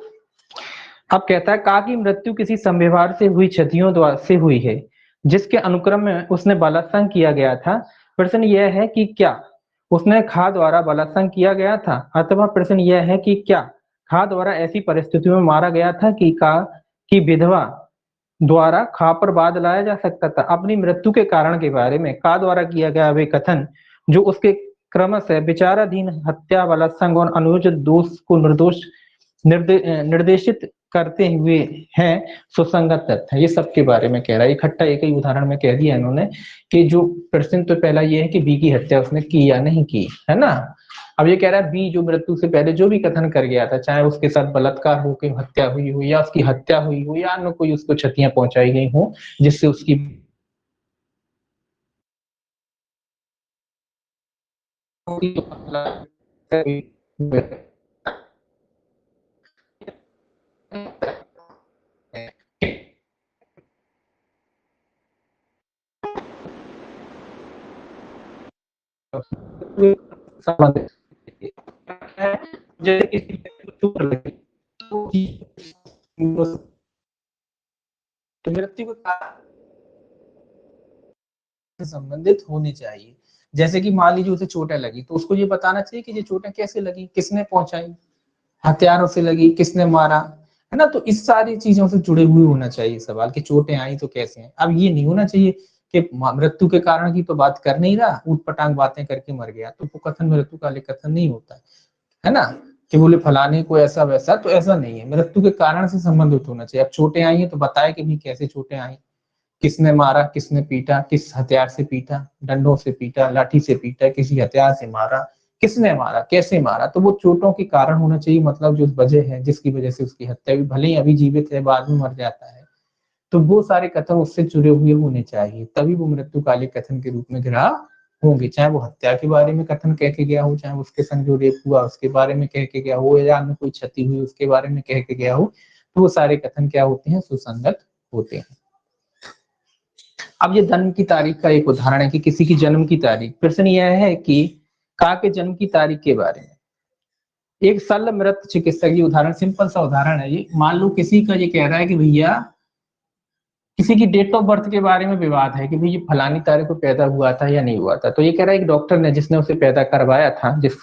अब कहता है, का की मृत्यु किसी संव्यवहार से हुई क्षतियों द्वारा से हुई है जिसके अनुक्रम में उसने बलात्संग किया गया था। प्रश्न यह है कि क्या उसने खा द्वारा बलात्संग किया गया था, अथवा प्रश्न यह है कि क्या खा द्वारा ऐसी परिस्थितियों में मारा गया था कि का की विधवा द्वारा खा पर बाद लाया जा सकता था। अपनी मृत्यु के कारण के बारे में का द्वारा किया गया वे कथन, जो उसके क्रमशः विचाराधीन हत्या, बलात्संग और अनुचित दोष को निर्देशित करते हुए हैं, सुसंगत तथ्य है। ये सबके बारे में कह रहा है, इकट्ठा एक ही उदाहरण में कह दिया इन्होंने कि जो प्रश्न तो पहला ये है कि बी की हत्या उसने की या नहीं की, है ना। अब ये कह रहा है बी जो मृत्यु से पहले जो भी कथन कर गया था, चाहे उसके साथ बलात्कार हो के हत्या हुई हो या उसकी हत्या हुई हो या अन्य कोई उसको क्षतियां पहुंचाई गई हो जिससे उसकी संबंधित जैसे किसी को चोट लगी तो मृत्यु के संबंधित होने चाहिए। जैसे कि मान लीजिए उसे चोटें लगी तो उसको ये बताना चाहिए कि ये चोटें कैसे लगी, किसने पहुंचाई, हथियारों से लगी, किसने मारा, है ना। तो इस सारी चीजों से जुड़े हुए होना चाहिए सवाल कि चोटें आई तो कैसे हैं। अब ये नहीं होना चाहिए कि मृत्यु के कारण की तो बात कर नहीं रहा, ऊट पटांग बातें करके मर गया, तो वो कथन मृत्यु कालिक कथन नहीं होता है ना। कि बोले फलाने को ऐसा वैसा, तो ऐसा नहीं है, मृत्यु के कारण से संबंधित होना चाहिए। अब चोटें आई हैं तो बताए कि भाई कैसे चोटें आई, किसने मारा, किसने पीटा, किस हथियार से पीटा, डंडों से पीटा, लाठी से पीटा, किसी हथियार से मारा, किसने मारा, कैसे मारा, तो वो चोटों के कारण होना चाहिए, मतलब जो वजह है जिसकी वजह से उसकी हत्या हुई, भले ही अभी जीवित है बाद में मर जाता है, तो वो सारे कथन उससे जुड़े हुए होने चाहिए, तभी वो मृत्युकालिक कथन के रूप में गिरा होंगे। चाहे वो हत्या के बारे में कथन कह के गया हो, चाहे उसके संग जो रेप हुआ उसके बारे में कह के गया हो, या अन्य कोई क्षति हुई उसके बारे में कह के गया हो, तो वो सारे कथन क्या होते हैं, सुसंगत होते हैं। अब ये जन्म की तारीख का एक उदाहरण है कि किसी की जन्म की तारीख। प्रश्न यह है कि का के जन्म की तारीख के बारे में एक शल्य मृत चिकित्सक, ये उदाहरण सिंपल सा उदाहरण है ये। मान लो किसी का ये कह रहा है कि भैया किसी की डेट ऑफ बर्थ के बारे में विवाद है कि भाई ये फलानी तारीख को पैदा हुआ था या नहीं हुआ था, तो ये कह रहा है एक डॉक्टर ने जिसने उसे पैदा करवाया था, जिस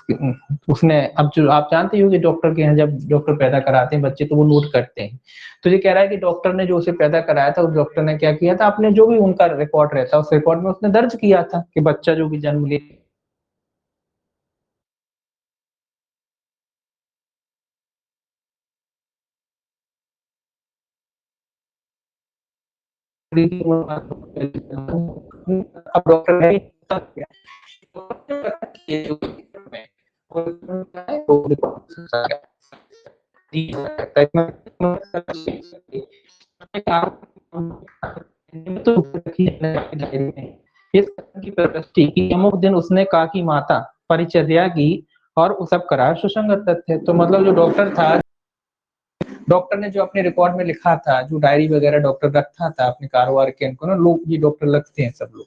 उसने, अब जो आप जानते हो कि डॉक्टर के यहाँ जब डॉक्टर पैदा कराते हैं बच्चे तो वो नोट करते हैं, तो ये कह रहा है कि डॉक्टर ने जो उसे पैदा कराया था उस डॉक्टर ने क्या किया था, आपने जो भी उनका रिकॉर्ड रहता है उस रिकॉर्ड में उसने दर्ज किया था कि बच्चा जो भी जन्म ले अब डॉक्टर ने कि अमुक दिन उसने कहा कि माता परिचर्या की और वो सब करा, सुसंगत तथ्य। तो मतलब जो डॉक्टर था, डॉक्टर ने जो अपने रिकॉर्ड में लिखा था, जो डायरी वगैरह डॉक्टर रखता था अपने कारोबार के इनको ना, लोग ये डॉक्टर लगते हैं सब लोग,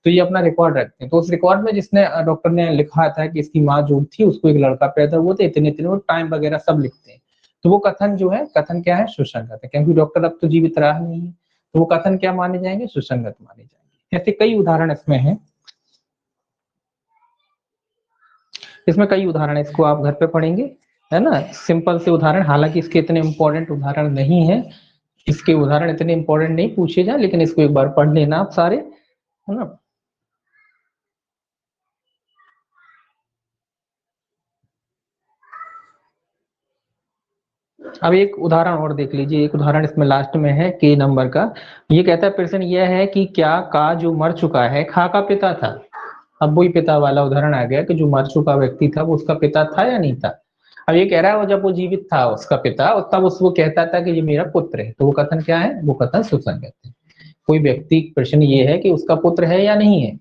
तो ये अपना रिकॉर्ड रखते हैं, तो उस रिकॉर्ड में जिसने डॉक्टर ने लिखा था कि इसकी माँ जो थी उसको एक लड़का पैदा हुआ था इतने इतने, वो टाइम वगैरह सब लिखते हैं, तो वो कथन जो है, कथन क्या है, सुसंगत है, क्योंकि डॉक्टर अब तो जीवित रहा नहीं है, तो वो कथन क्या माने जाएंगे, सुसंगत माने जाएंगे। ऐसे कई उदाहरण इसमें है, इसमें कई उदाहरण है, इसको आप घर पे पढ़ेंगे, है ना, सिंपल से उदाहरण, हालांकि इसके इतने इंपॉर्टेंट उदाहरण नहीं है, इसके उदाहरण इतने इंपॉर्टेंट नहीं पूछे जाए, लेकिन इसको एक बार पढ़ लेना आप सारे, है ना। अब एक उदाहरण और देख लीजिए, एक उदाहरण इसमें लास्ट में है के नंबर का। ये कहता है, प्रश्न यह है कि क्या का जो मर चुका है खा का पिता था। अब वही पिता वाला उदाहरण आ गया कि जो मर चुका व्यक्ति था वो उसका पिता था या नहीं था। अब ये कह रहा है वो जब वो जीवित था उसका पिता, और तब उसको कहता था कि ये मेरा पुत्र है, तो वो कथन क्या है, वो कथन सुसंगत है। कोई व्यक्ति, प्रश्न ये है कि उसका पुत्र है या नहीं है,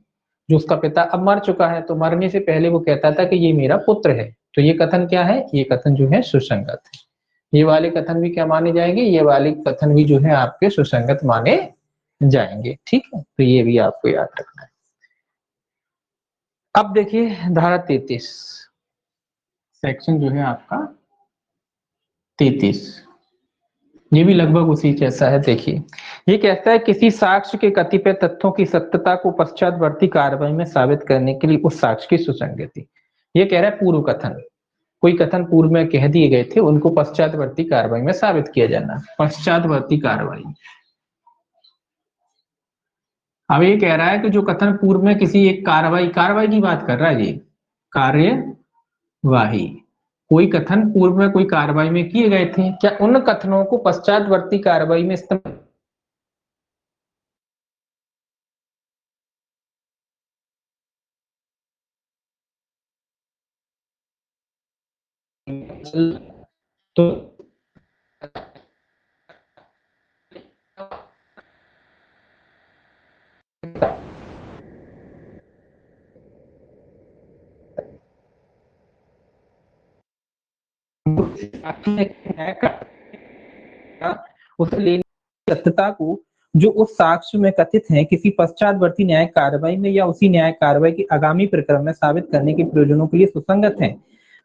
जो उसका पिता अब मर चुका है, तो मरने से पहले वो कहता था कि ये मेरा पुत्र है, तो ये कथन क्या है, ये कथन जो है सुसंगत है। ये वाले कथन भी क्या माने जाएंगे, ये वाले कथन भी जो है आपके सुसंगत माने जाएंगे, ठीक है, तो ये भी आपको याद रखना है। अब देखिए धारा 33, सेक्शन जो है आपका 33, ये भी लगभग उसी जैसा है। देखिए ये कहता है, किसी साक्ष्य के कतिपय तथ्यों की सत्यता को पश्चातवर्ती कार्रवाई में साबित करने के लिए उस साक्ष्य की सुसंगति। ये कह रहा है पूर्व कथन, कोई कथन पूर्व में कह दिए गए थे उनको पश्चातवर्ती कार्रवाई में साबित किया जाना, पश्चातवर्ती कार्रवाई। अब ये कह रहा है कि जो कथन पूर्व में किसी एक कार्रवाई, कार्रवाई की बात कर रहा है ये, कार्यवाही, कोई कथन पूर्व में कोई कार्रवाई में किए गए थे, क्या उन कथनों को पश्चातवर्ती कार्रवाई में इस्तेमाल तो उसे लेने की सत्यता को जो उस साक्ष्य में कथित है किसी पश्चातवर्ती न्यायिक कार्रवाई में या उसी न्यायिक कार्रवाई के आगामी प्रकरण में साबित करने के प्रयोजनों के लिए सुसंगत है,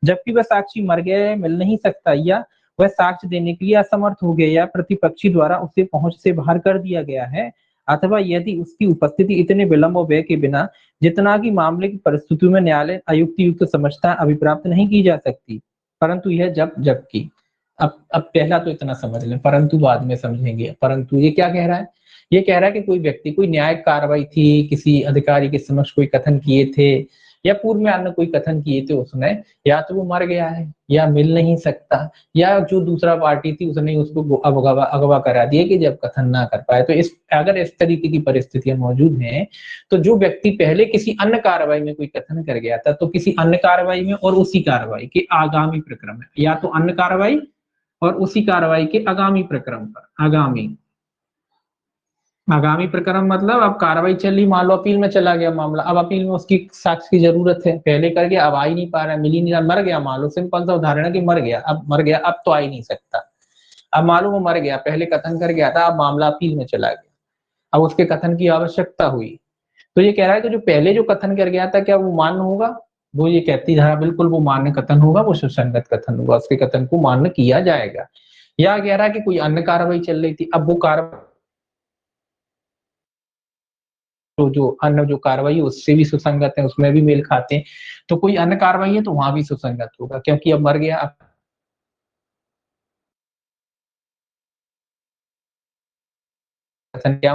जबकि वह साक्षी मर गया है, मिल नहीं सकता, या वह साक्ष्य देने के लिए असमर्थ हो गया, या प्रतिपक्षी द्वारा उसे पहुंच से बाहर कर दिया गया है, अथवा यदि उसकी उपस्थिति इतने विलंब और व्यय के बिना जितना कि मामले की परिस्थितियों में न्यायालय अयुक्त युक्त समझता अभिप्राप्त नहीं की जा सकती, परंतु यह जब जबकि। अब पहला तो इतना समझ लें, परंतु बाद में समझेंगे। परंतु ये क्या कह रहा है, ये कह रहा है कि कोई व्यक्ति, कोई न्यायिक कार्रवाई थी, किसी अधिकारी के समक्ष कोई कथन किए थे, या पूर्व में अन्य कोई कथन किए थे उसने, या तो वो मर गया है या मिल नहीं सकता, या जो दूसरा पार्टी थी उसने उसको अगवा करा दिया कि जब कथन ना कर पाए। तो अगर इस तरीके की परिस्थितियां मौजूद हैं तो जो व्यक्ति पहले किसी अन्य कार्रवाई में कोई कथन कर गया था, तो किसी अन्य कार्रवाई में और उसी कार्रवाई के आगामी प्रक्रम में, या तो अन्य कार्रवाई और उसी कार्रवाई के आगामी प्रक्रम पर, आगामी प्रकरण मतलब अब कार्रवाई चल रही, मान लो अपील में चला गया मामला, अब अपील में उसकी साक्ष्य की जरूरत है, पहले कर गया अब आ ही नहीं पा रहा है, मिल ही नहीं रहा, मर गया मान लो, सिंपल सा उदाहरण है कि मर गया, अब तो आ ही नहीं सकता। अब मालूम वो मर गया, पहले कथन कर गया था, अब मामला अपील में चला गया, अब उसके कथन की आवश्यकता हुई, तो ये कह रहा है कि जो पहले जो कथन कर गया था क्या वो मान्य होगा? वो ये कहती है हाँ बिल्कुल वो मान्य कथन होगा, वो सुसंगत कथन होगा, उसके कथन को मान्य किया जाएगा। या कह रहा है कि कोई अन्य कार्रवाई चल रही थी, अब वो कार्रवाई तो जो अन्य जो कार्रवाई है उससे भी सुसंगत है, उसमें भी मेल खाते हैं, तो कोई अन्य कार्रवाई है तो वहां भी सुसंगत होगा, क्योंकि अब मर गया, अब कथन क्या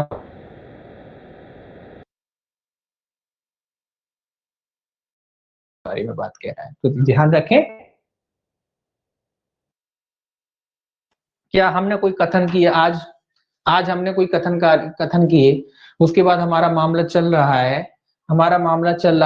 बारे में बात कह रहा है, तो ध्यान रखें। क्या हमने कोई कथन किए आज, हमने कोई कथन किए, उसके बाद हमारा मामला चल रहा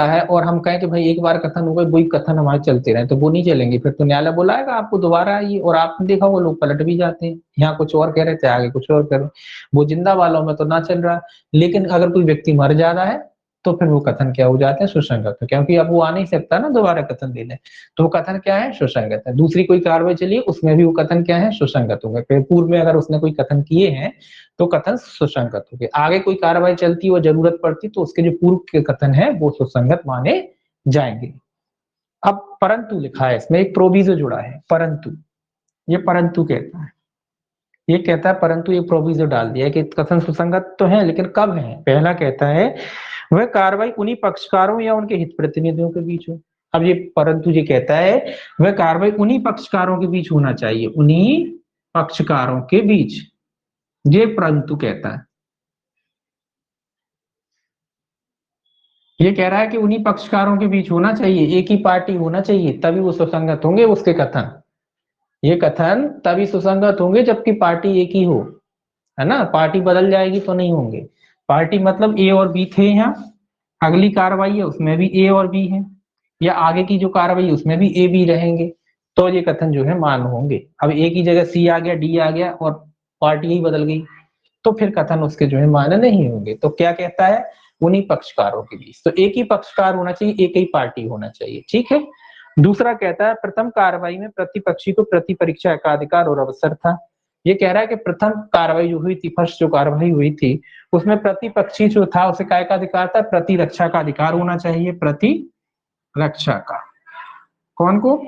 है, और हम कहें कि भाई एक बार कथन हो गए, वही कथन हमारे चलते रहे, तो वो नहीं चलेंगे, फिर तो न्यायालय बुलाएगा आपको दोबारा आइए, और आपने देखा वो लोग पलट भी जाते हैं, यहाँ कुछ और कह रहे थे आगे कुछ और कह रहे, वो जिंदा वालों में तो ना चल रहा है, लेकिन अगर कोई व्यक्ति मर जा रहा है तो फिर वो कथन क्या हो जाते हैं, सुसंगत, क्योंकि अब वो आ नहीं सकता ना दोबारा कथन देने, तो वो कथन क्या है, सुसंगत है। दूसरी कोई कार्रवाई चलिए उसमें भी वो कथन क्या है, सुसंगत होगा, पूर्व में अगर उसने कोई कथन किए हैं तो कथन सुसंगत हो गए, आगे कोई कार्रवाई चलती और जरूरत पड़ती तो उसके जो पूर्व के कथन है वो सुसंगत माने जाएंगे। अब परंतु लिखा है, इसमें एक प्रोविजो जुड़ा है, परंतु, ये परंतु कहता है, ये कहता है परंतु, ये प्रोविजो डाल दिया है कि कथन सुसंगत तो है लेकिन कब है, पहला कहता है वह कार्रवाई उन्हीं पक्षकारों या उनके हित प्रतिनिधियों के बीच हो। अब ये परंतु ये कहता है वह कार्रवाई उन्हीं पक्षकारों के बीच होना चाहिए, उन्हीं पक्षकारों के बीच, ये परंतु कहता है, ये कह रहा है कि उन्हीं पक्षकारों के बीच होना चाहिए, एक ही पार्टी होना चाहिए, तभी वो सुसंगत होंगे उसके कथन, ये कथन तभी सुसंगत होंगे जबकि पार्टी एक ही हो, है ना, पार्टी बदल जाएगी तो नहीं होंगे। पार्टी मतलब ए और बी थे यहाँ, अगली कार्रवाई है उसमें भी ए और बी है, या आगे की जो कार्रवाई है उसमें भी ए बी रहेंगे, तो ये कथन जो है मान्य होंगे। अब एक ही जगह सी आ गया, डी आ गया और पार्टी ही बदल गई, तो फिर कथन उसके जो है मान्य नहीं होंगे। तो क्या कहता है, उन्हीं पक्षकारों के बीच, तो एक ही पक्षकार होना चाहिए, एक ही पार्टी होना चाहिए, ठीक है। दूसरा कहता है प्रथम कार्रवाई में प्रतिपक्षी को प्रति परीक्षा का अधिकार और अवसर था। ये कह रहा है कि प्रथम कार्रवाई जो हुई थी, फर्स्ट जो कार्रवाई हुई थी, उसमें प्रतिपक्षी जो था उसे काय का अधिकार था, प्रतिरक्षा का अधिकार होना चाहिए, प्रतिरक्षा का, कौन को,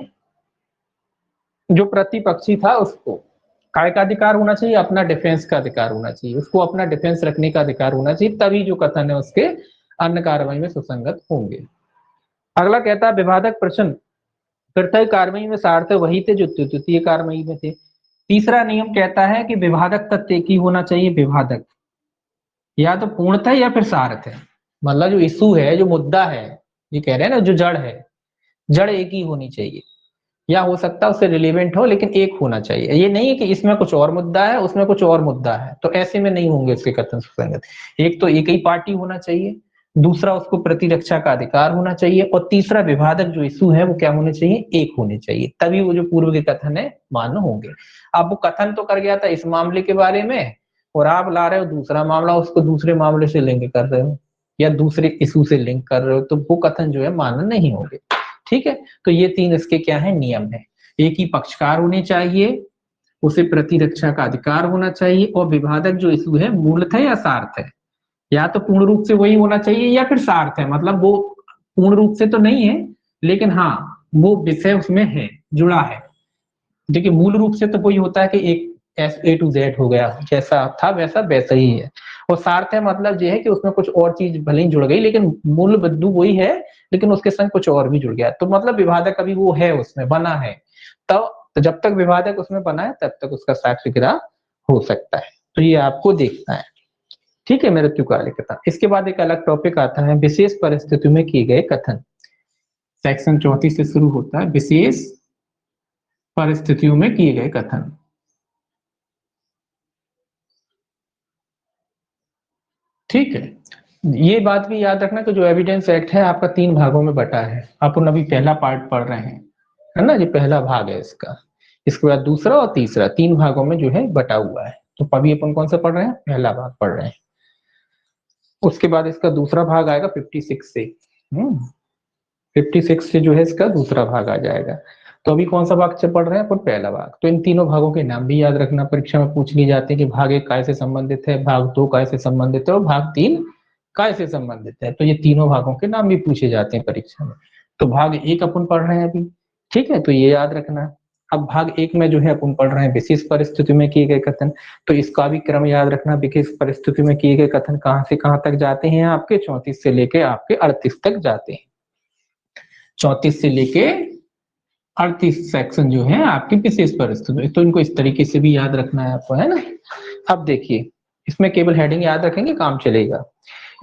जो प्रतिपक्षी था उसको काय का अधिकार होना चाहिए, अपना डिफेंस का अधिकार होना चाहिए, उसको अपना डिफेंस रखने का अधिकार होना चाहिए, तभी जो कथन है उसके अन्य कार्रवाई में सुसंगत होंगे। अगला कहता है विवादक प्रश्न प्रत्येक कार्रवाई में सार्थ वही थे जो तृतीय कार्रवाई में थे। तीसरा नियम कहता है कि विवादक तथ्य एक ही होना चाहिए, विवादक या तो पूर्णतः या फिर सार्थ है, मतलब जो इशू है, जो मुद्दा है, ये कह रहे हैं ना, जो जड़ है, जड़ एक ही होनी चाहिए, या हो सकता है उससे रिलेवेंट हो लेकिन एक होना चाहिए, ये नहीं है कि इसमें कुछ और मुद्दा है उसमें कुछ और मुद्दा है, तो ऐसे में नहीं होंगे उसके कथन सुसंगत। एक तो एक ही पार्टी होना चाहिए, दूसरा उसको प्रतिरक्षा का अधिकार होना चाहिए, और तीसरा विवादक जो इशू है वो क्या होने चाहिए, एक होने चाहिए, तभी वो जो पूर्व के कथन है मान्य होंगे। अब वो कथन तो कर गया था इस मामले के बारे में, और आप ला रहे हो दूसरा मामला, उसको दूसरे मामले से लिंक कर रहे हो या दूसरे इशू से लिंक कर रहे हो, तो वो कथन जो है मान्य नहीं होंगे, ठीक है। तो ये तीन इसके क्या है, नियम है, एक ही पक्षकार होने चाहिए, उसे प्रतिरक्षा का अधिकार होना चाहिए, और विवादक जो इशू है मूलतः या सार्थ है, या तो पूर्ण रूप से वही होना चाहिए या फिर सार्थ है, मतलब वो पूर्ण रूप से तो नहीं है लेकिन हाँ वो विषय उसमें है, जुड़ा है। देखिए मूल रूप से तो वही होता है कि एक एस ए टू जेड हो गया, जैसा था वैसा वैसा ही है, और सार्थ है मतलब ये है कि उसमें कुछ और चीज भले ही जुड़ गई लेकिन मूल बिंदु वही है, लेकिन उसके संग कुछ और भी जुड़ गया, तो मतलब विवादक अभी वो है उसमें बना है, तो जब तक विवादक उसमें बना है तब तक उसका साक्ष्य गिरा हो सकता है, तो ये आपको देखना है, ठीक है। मृत्यु कालिकता। इसके बाद एक अलग टॉपिक आता है विशेष परिस्थितियों में किए गए कथन। सेक्शन 34 से शुरू होता है, विशेष परिस्थितियों में किए गए कथन। ठीक है, ये बात भी याद रखना कि जो एविडेंस एक्ट है आपका 3 भागों में बटा है। अपन अभी पहला पार्ट पढ़ रहे हैं, है ना, ये पहला भाग है इसका। इसके बाद दूसरा और तीसरा 3 भागों में जो है बटा हुआ है। तो अभी अपन कौन सा पढ़ रहे हैं? पहला भाग पढ़ रहे हैं। उसके बाद इसका दूसरा भाग आएगा 56 से। 56 से जो है इसका दूसरा भाग आ जाएगा। तो अभी कौन सा भाग से पढ़ रहे हैं अपन? पहला भाग। तो इन तीनों भागों के नाम भी याद रखना, परीक्षा में पूछ लिए जाते हैं कि भाग 1 काय से संबंधित है, भाग 2 काय से संबंधित है और भाग 3 काय से संबंधित है। तो ये तीनों भागों के नाम भी पूछे जाते हैं परीक्षा में। तो भाग 1 अपन पढ़ रहे हैं अभी, ठीक है, तो ये याद रखना। अब भाग 1 में जो है अपन पढ़ रहे हैं विशेष परिस्थिति में किए गए कथन। तो इसका भी क्रम याद रखना, विशेष परिस्थिति में किए गए कथन कहां से कहां तक जाते हैं? आपके 34 से लेके आपके 38 तक जाते हैं। 34 से लेके 38 सेक्शन जो है आपकी विशेष परिस्थिति। तो इनको इस तरीके से भी याद रखना है आपको, है ना। अब देखिए, इसमें केवल हेडिंग याद रखेंगे, काम चलेगा।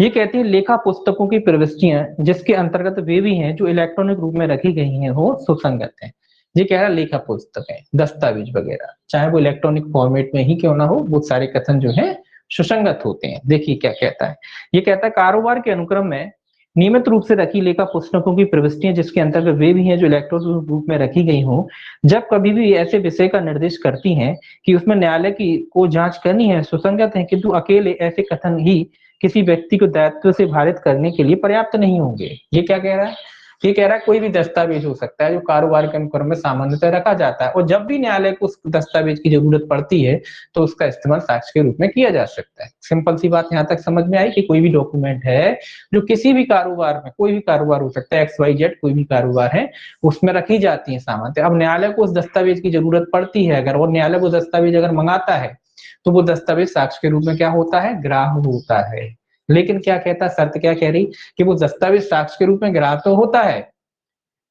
ये कहती है लेखा पुस्तकों की प्रविष्टियां जिसके अंतर्गत वे भी हैं जो इलेक्ट्रॉनिक रूप में रखी गई हैं वो सुसंगत है। ये कह रहा लेखा पुस्तक है, दस्तावेज वगैरह, चाहे वो इलेक्ट्रॉनिक फॉर्मेट में ही क्यों ना हो, वो सारे कथन जो है सुसंगत होते हैं। देखिए क्या कहता है, ये कहता है कारोबार के अनुक्रम में नियमित रूप से रखी लेखा पुस्तकों की प्रविष्टियां जिसके अंतर्गत वे भी हैं जो इलेक्ट्रॉनिक रूप में रखी गई हो, जब कभी भी ऐसे विषय का निर्देश करती हैं कि उसमें न्यायालय की को जांच करनी है, सुसंगत है, किंतु अकेले ऐसे कथन ही किसी व्यक्ति को दायित्व से भारित करने के लिए पर्याप्त नहीं होंगे। ये क्या कह रहा है? ये कह रहा है कोई भी दस्तावेज हो सकता है जो कारोबार के अनुक्रम में सामान्यतः रखा जाता है, और जब भी न्यायालय को उस दस्तावेज की जरूरत पड़ती है तो उसका इस्तेमाल साक्ष्य के रूप में किया जा सकता है। सिंपल सी बात यहाँ तक समझ में आई कि कोई भी डॉक्यूमेंट है जो किसी भी कारोबार में, कोई भी कारोबार हो सकता है, XYZ कोई भी कारोबार है, उसमें रखी जाती है सामान्यतः। अब न्यायालय को उस दस्तावेज की जरूरत पड़ती है अगर, और न्यायालय वो दस्तावेज अगर मंगाता है तो वो दस्तावेज साक्ष्य के रूप में क्या होता है? ग्राह्य होता है। लेकिन क्या कहता है, शर्त क्या कह रही कि वो दस्तावेज साक्ष्य के रूप में ग्राह्य तो होता है,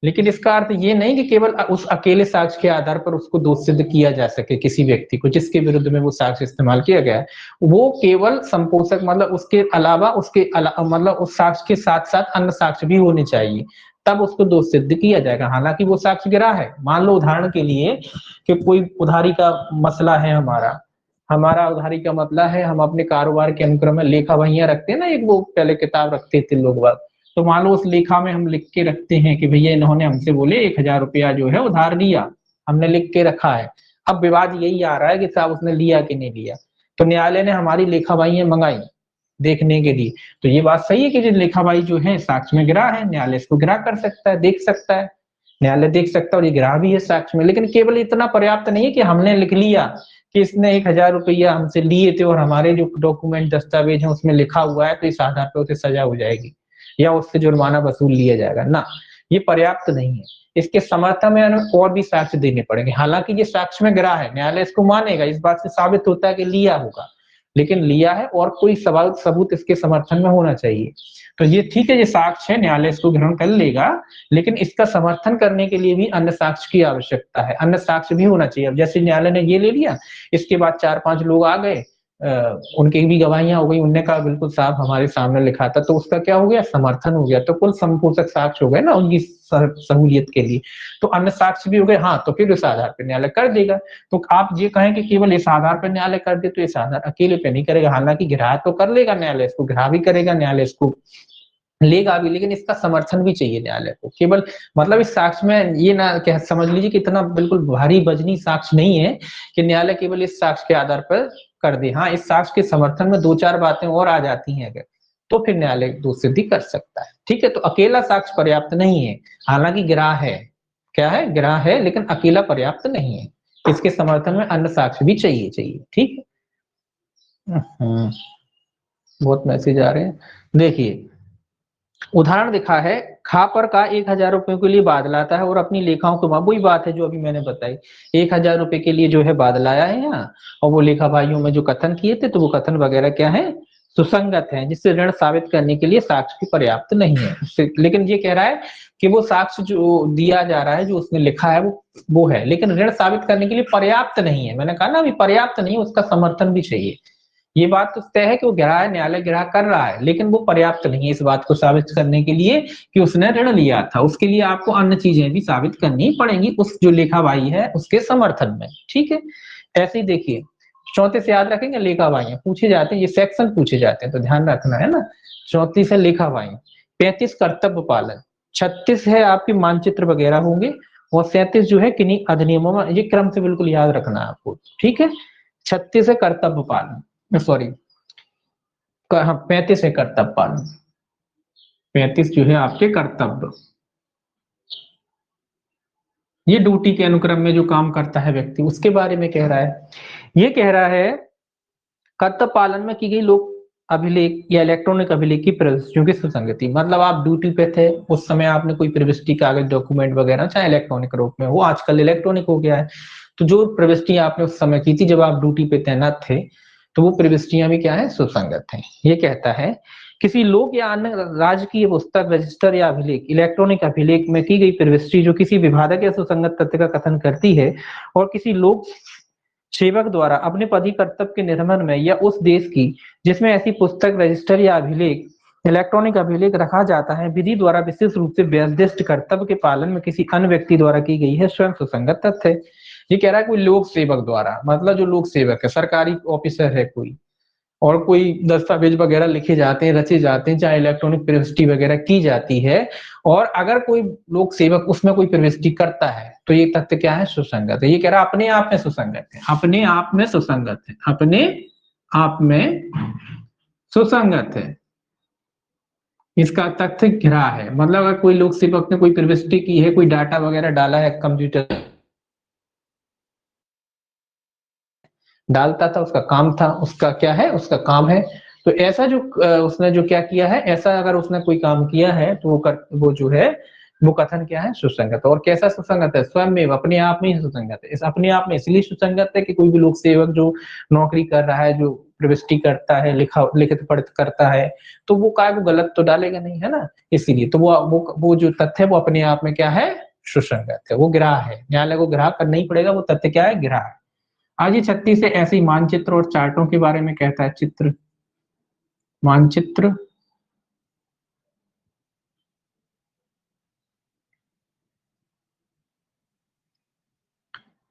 लेकिन इसका अर्थ ये नहीं कि केवल उस अकेले साक्ष्य के आधार पर उसको दोष सिद्ध किया जा सके किसी व्यक्ति को जिसके विरुद्ध में वो साक्ष्य इस्तेमाल किया गया है। वो केवल संपोषक, मतलब उसके अलावा मतलब उस साक्ष्य के साथ साथ अन्य साक्ष्य भी होने चाहिए, तब उसको दोष सिद्ध किया जाएगा। हालांकि वो साक्ष्य ग्राह्य है। मान लो उदाहरण के लिए कि कोई उधारी का मसला है, हमारा उधारी का मतलब है, हम अपने कारोबार के अनुक्रम में लेखा वहियां रखते हैं ना, एक वो पहले किताब रखते थे लोग बात। तो मान लो उस लेखा में हम लिख के रखते हैं कि भैया इन्होंने हमसे बोले 1000 रुपया जो है उधार लिया, हमने लिख के रखा है। अब विवाद यही आ रहा है कि साहब उसने लिया कि नहीं लिया। तो न्यायालय ने हमारी लेखा वहियां मंगाई देखने के लिए। तो ये बात सही है कि जो लेखा भाई जो है साक्ष्य में गिरा है, न्यायालय इसको गिरा कर सकता है, देख सकता है, न्यायालय देख सकता है और ये गिरा भी है साक्ष्य में। लेकिन केवल इतना पर्याप्त नहीं है कि हमने लिख लिया कि इसने 1000 रुपया हमसे लिए थे और हमारे जो डॉक्यूमेंट दस्तावेज है उसमें लिखा हुआ है, तो इस आधार पर उसे सजा हो जाएगी या उससे जुर्माना वसूल लिया जाएगा ना, ये पर्याप्त नहीं है। इसके समर्थन में और भी साक्ष्य देने पड़ेंगे। हालांकि ये साक्ष्य में गिरा है, न्यायालय इसको मानेगा, इस बात से साबित होता है कि लिया होगा, लेकिन लिया है और कोई सवाल सबूत इसके समर्थन में होना चाहिए। तो ये ठीक है, ये साक्ष्य है, न्यायालय इसको ग्रहण कर लेगा, लेकिन इसका समर्थन करने के लिए भी अन्य साक्ष्य की आवश्यकता है, अन्य साक्ष्य भी होना चाहिए। अब जैसे न्यायालय ने ये ले लिया, इसके बाद 4-5 लोग आ गए, उनकी भी गवाहियां हो गई, उनने कहा बिल्कुल साहब हमारे सामने लिखा था, तो उसका क्या हो गया? समर्थन हो गया। तो कुल संपोषक साक्ष्य हो गए ना उनकी सहूलियत के लिए। तो अन्य साक्ष्य भी हो गए, हाँ, तो फिर इस आधार पर न्यायालय कर देगा। तो आप ये कहें कि केवल इस आधार पर न्यायालय कर दे, तो इस आधार अकेले पे नहीं करेगा। हालांकि गिरा तो कर लेगा न्यायालय, इसको गिरा भी करेगा न्यायालय, इसको लेगा भी, लेकिन इसका समर्थन भी चाहिए न्यायालय को। केवल मतलब इस साक्ष्य में ये ना कह समझ लीजिए कि इतना बिल्कुल भारी बजनी साक्ष्य नहीं है कि न्यायालय केवल इस साक्ष्य के आधार पर कर दे। हाँ, इस साक्ष्य के समर्थन में 2-4 बातें और आ जाती हैं अगर, तो फिर न्यायालय दोष सिद्धि कर सकता है। ठीक है, तो अकेला साक्ष्य पर्याप्त नहीं है। हालांकि गिरा है, क्या है? गिरा है, लेकिन अकेला पर्याप्त नहीं है, इसके समर्थन में अन्य साक्ष्य भी चाहिए। ठीक है, बहुत मैसेज आ रहे हैं। देखिए उदाहरण दिखा है, खापर का 1000 रुपए के लिए बादलाता है और अपनी लेखाओं को, वही बात है जो अभी मैंने बताई, 1000 रुपए के लिए जो है बादलाया है यहाँ, और वो लेखा भाइयों में जो कथन किए थे, तो वो कथन वगैरह क्या है? सुसंगत है, जिससे ऋण साबित करने के लिए साक्ष्य की पर्याप्त नहीं है। लेकिन ये कह रहा है कि वो साक्ष्य जो दिया जा रहा है, जो उसने लिखा है वो है, लेकिन ऋण साबित करने के लिए पर्याप्त नहीं है। मैंने कहा ना अभी पर्याप्त नहीं है, उसका समर्थन भी चाहिए। ये बात तो तय है कि वो गिरा है, न्यायालय गिरा कर रहा है, लेकिन वो पर्याप्त नहीं है इस बात को साबित करने के लिए कि उसने ऋण लिया था। उसके लिए आपको अन्य चीजें भी साबित करनी पड़ेंगी उस जो लेखा भाई है उसके समर्थन में। ठीक है, ऐसे ही देखिए 34 से याद रखेंगे लेखा भाई पूछे जाते हैं, ये सेक्शन पूछे जाते हैं तो ध्यान रखना है ना। 34 है लेखा भाई, 35 कर्तव्य पालन, 36 है आपके मानचित्र वगैरह होंगे, और 37 जो है किन्हीं अधिनियमों में, ये क्रम से बिल्कुल याद रखना है आपको। ठीक है, 36 है कर्तव्य पालन, सॉरी हाँ 35 है कर्तव्य पालन, 35 जो है आपके कर्तव्य, ये ड्यूटी के अनुक्रम में जो काम करता है व्यक्ति उसके बारे में कह रहा है। ये कह रहा है कर्तव्य पालन में की गई लोक अभिलेख या इलेक्ट्रॉनिक अभिलेख की प्रविष्टियों की सुसंगति, मतलब आप ड्यूटी पे थे उस समय आपने कोई प्रविष्टि कागज डॉक्यूमेंट वगैरह चाहे इलेक्ट्रॉनिक रूप में हो, आजकल इलेक्ट्रॉनिक हो गया है, तो जो प्रविष्टियां आपने उस समय की थी जब आप ड्यूटी पे तैनात थे तो वो प्रविष्टियां भी क्या है सुसंगत है। ये कहता है किसी लोक या अन्य राजकीय पुस्तक रजिस्टर या अभिलेख इलेक्ट्रॉनिक अभिलेख में की गई प्रविष्टि जो किसी विवादक या सुसंगत तथ्य का कथन करती है और किसी लोक सेवक द्वारा अपने पद कर्तव्य के निर्वहन में या उस देश की जिसमें ऐसी पुस्तक रजिस्टर या अभिलेख इलेक्ट्रॉनिक अभिलेख रखा जाता है विधि द्वारा विशेष रूप से निर्दिष्ट कर्तव्य के पालन में किसी अन्य व्यक्ति द्वारा की गई है स्वयं सुसंगत तथ्य है। ये कह रहा है कोई लोक सेवक द्वारा, मतलब जो लोक सेवक है सरकारी ऑफिसर है कोई, और कोई दस्तावेज वगैरह लिखे जाते हैं रचे जाते हैं चाहे इलेक्ट्रॉनिक प्रविष्टि वगैरह की जाती है, और अगर कोई लोक सेवक उसमें कोई प्रविष्टि करता है तो ये तथ्य क्या है सुसंगत है। ये कह रहा है अपने आप में सुसंगत है, अपने आप में सुसंगत है, अपने आप में सुसंगत है, इसका तथ्य घिरा है। मतलब अगर कोई लोक सेवक ने कोई प्रविष्टि की है, कोई डाटा वगैरह डाला है, कंप्यूटर डालता था उसका काम था, उसका क्या है उसका काम है, तो ऐसा जो उसने जो क्या किया है ऐसा अगर उसने कोई काम किया है तो वो जो है वो कथन क्या है सुसंगत। और कैसा सुसंगत है स्वयं में अपने आप में ही सुसंगत है। इस अपने आप में इसलिए सुसंगत है कि कोई भी लोक सेवक जो नौकरी कर रहा है जो प्रविष्टि करता है लिखित पढ़ित करता है तो वो काय वो गलत तो डालेगा नहीं है ना, इसीलिए तो वो जो तथ्य है वो अपने आप में क्या है सुसंगत है, वो गिरा है, न्यायालय को गिरा करना ही पड़ेगा, वो तथ्य क्या है गिरा है। आज ये 36 से ऐसे ही मानचित्र और चार्टों के बारे में कहता है, चित्र मानचित्र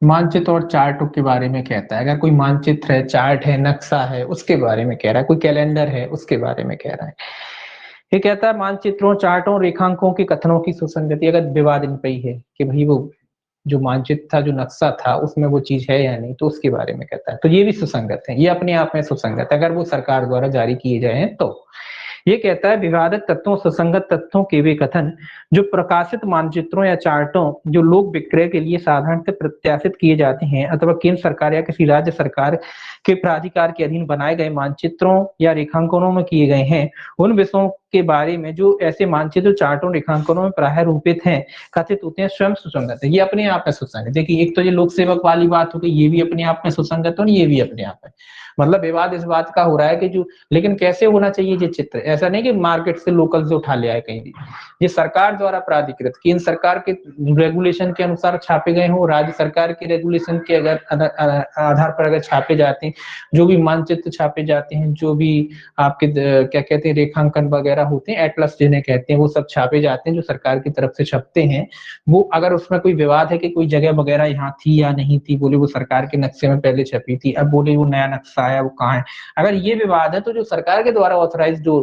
मानचित्र और चार्टों के बारे में कहता है। अगर कोई मानचित्र है चार्ट है नक्शा है उसके बारे में कह रहा है, कोई कैलेंडर है उसके बारे में कह रहा है। ये कहता है मानचित्रों चार्टों रेखांकों के कथनों की सुसंगति अगर विवाद इन पे ही है कि भाई वो जो मानचित्र था जो नक्शा था उसमें वो चीज है या नहीं तो उसके बारे में कहता है, तो ये भी सुसंगत है, ये अपने आप में सुसंगत है अगर वो सरकार द्वारा जारी किए जाए तो। ये कहता है विवादित तत्वों सुसंगत तथ्यों के वे कथन जो प्रकाशित मानचित्रों या चार्टों जो लोक विक्रय के लिए साधारणतः प्रत्याशित किए जाते हैं अथवा केंद्र सरकार या किसी राज्य सरकार के प्राधिकार के अधीन बनाए गए मानचित्रों या रेखांकनों में किए गए हैं उन विषयों के बारे में जो ऐसे मानचित्र चार्टों रेखांकनों में प्राय रूपित हैं कथित होते हैं स्वयं सुसंगत है। ये अपने आप में सुसंगत, देखिए एक तो ये लोक सेवक वाली बात हो गई, ये भी अपने आप में सुसंगत है और ये भी अपने आप में, मतलब विवाद इस बात का हो रहा है कि जो लेकिन कैसे होना चाहिए ये चित्र, ऐसा नहीं कि मार्केट से लोकल से उठा ले आए कहीं भी, ये सरकार द्वारा प्राधिकृत केंद्र सरकार के रेगुलेशन के अनुसार छापे गए हो, राज्य सरकार के रेगुलेशन के अगर आधार पर अगर छापे जाते हैं, जो भी मानचित्र छापे जाते हैं, जो भी आपके क्या कहते हैं रेखांकन वगैरह होते हैं एटलस जिन्हें कहते हैं वो सब छापे जाते हैं जो सरकार की तरफ से छपते हैं, वो अगर उसमें कोई विवाद है कि कोई जगह वगैरह यहाँ थी या नहीं थी, बोले वो सरकार के नक्शे में पहले छपी थी अब बोले वो नया नक्शा आया वो कहाँ है, अगर ये विवाद है तो जो सरकार के द्वारा ऑथराइज जो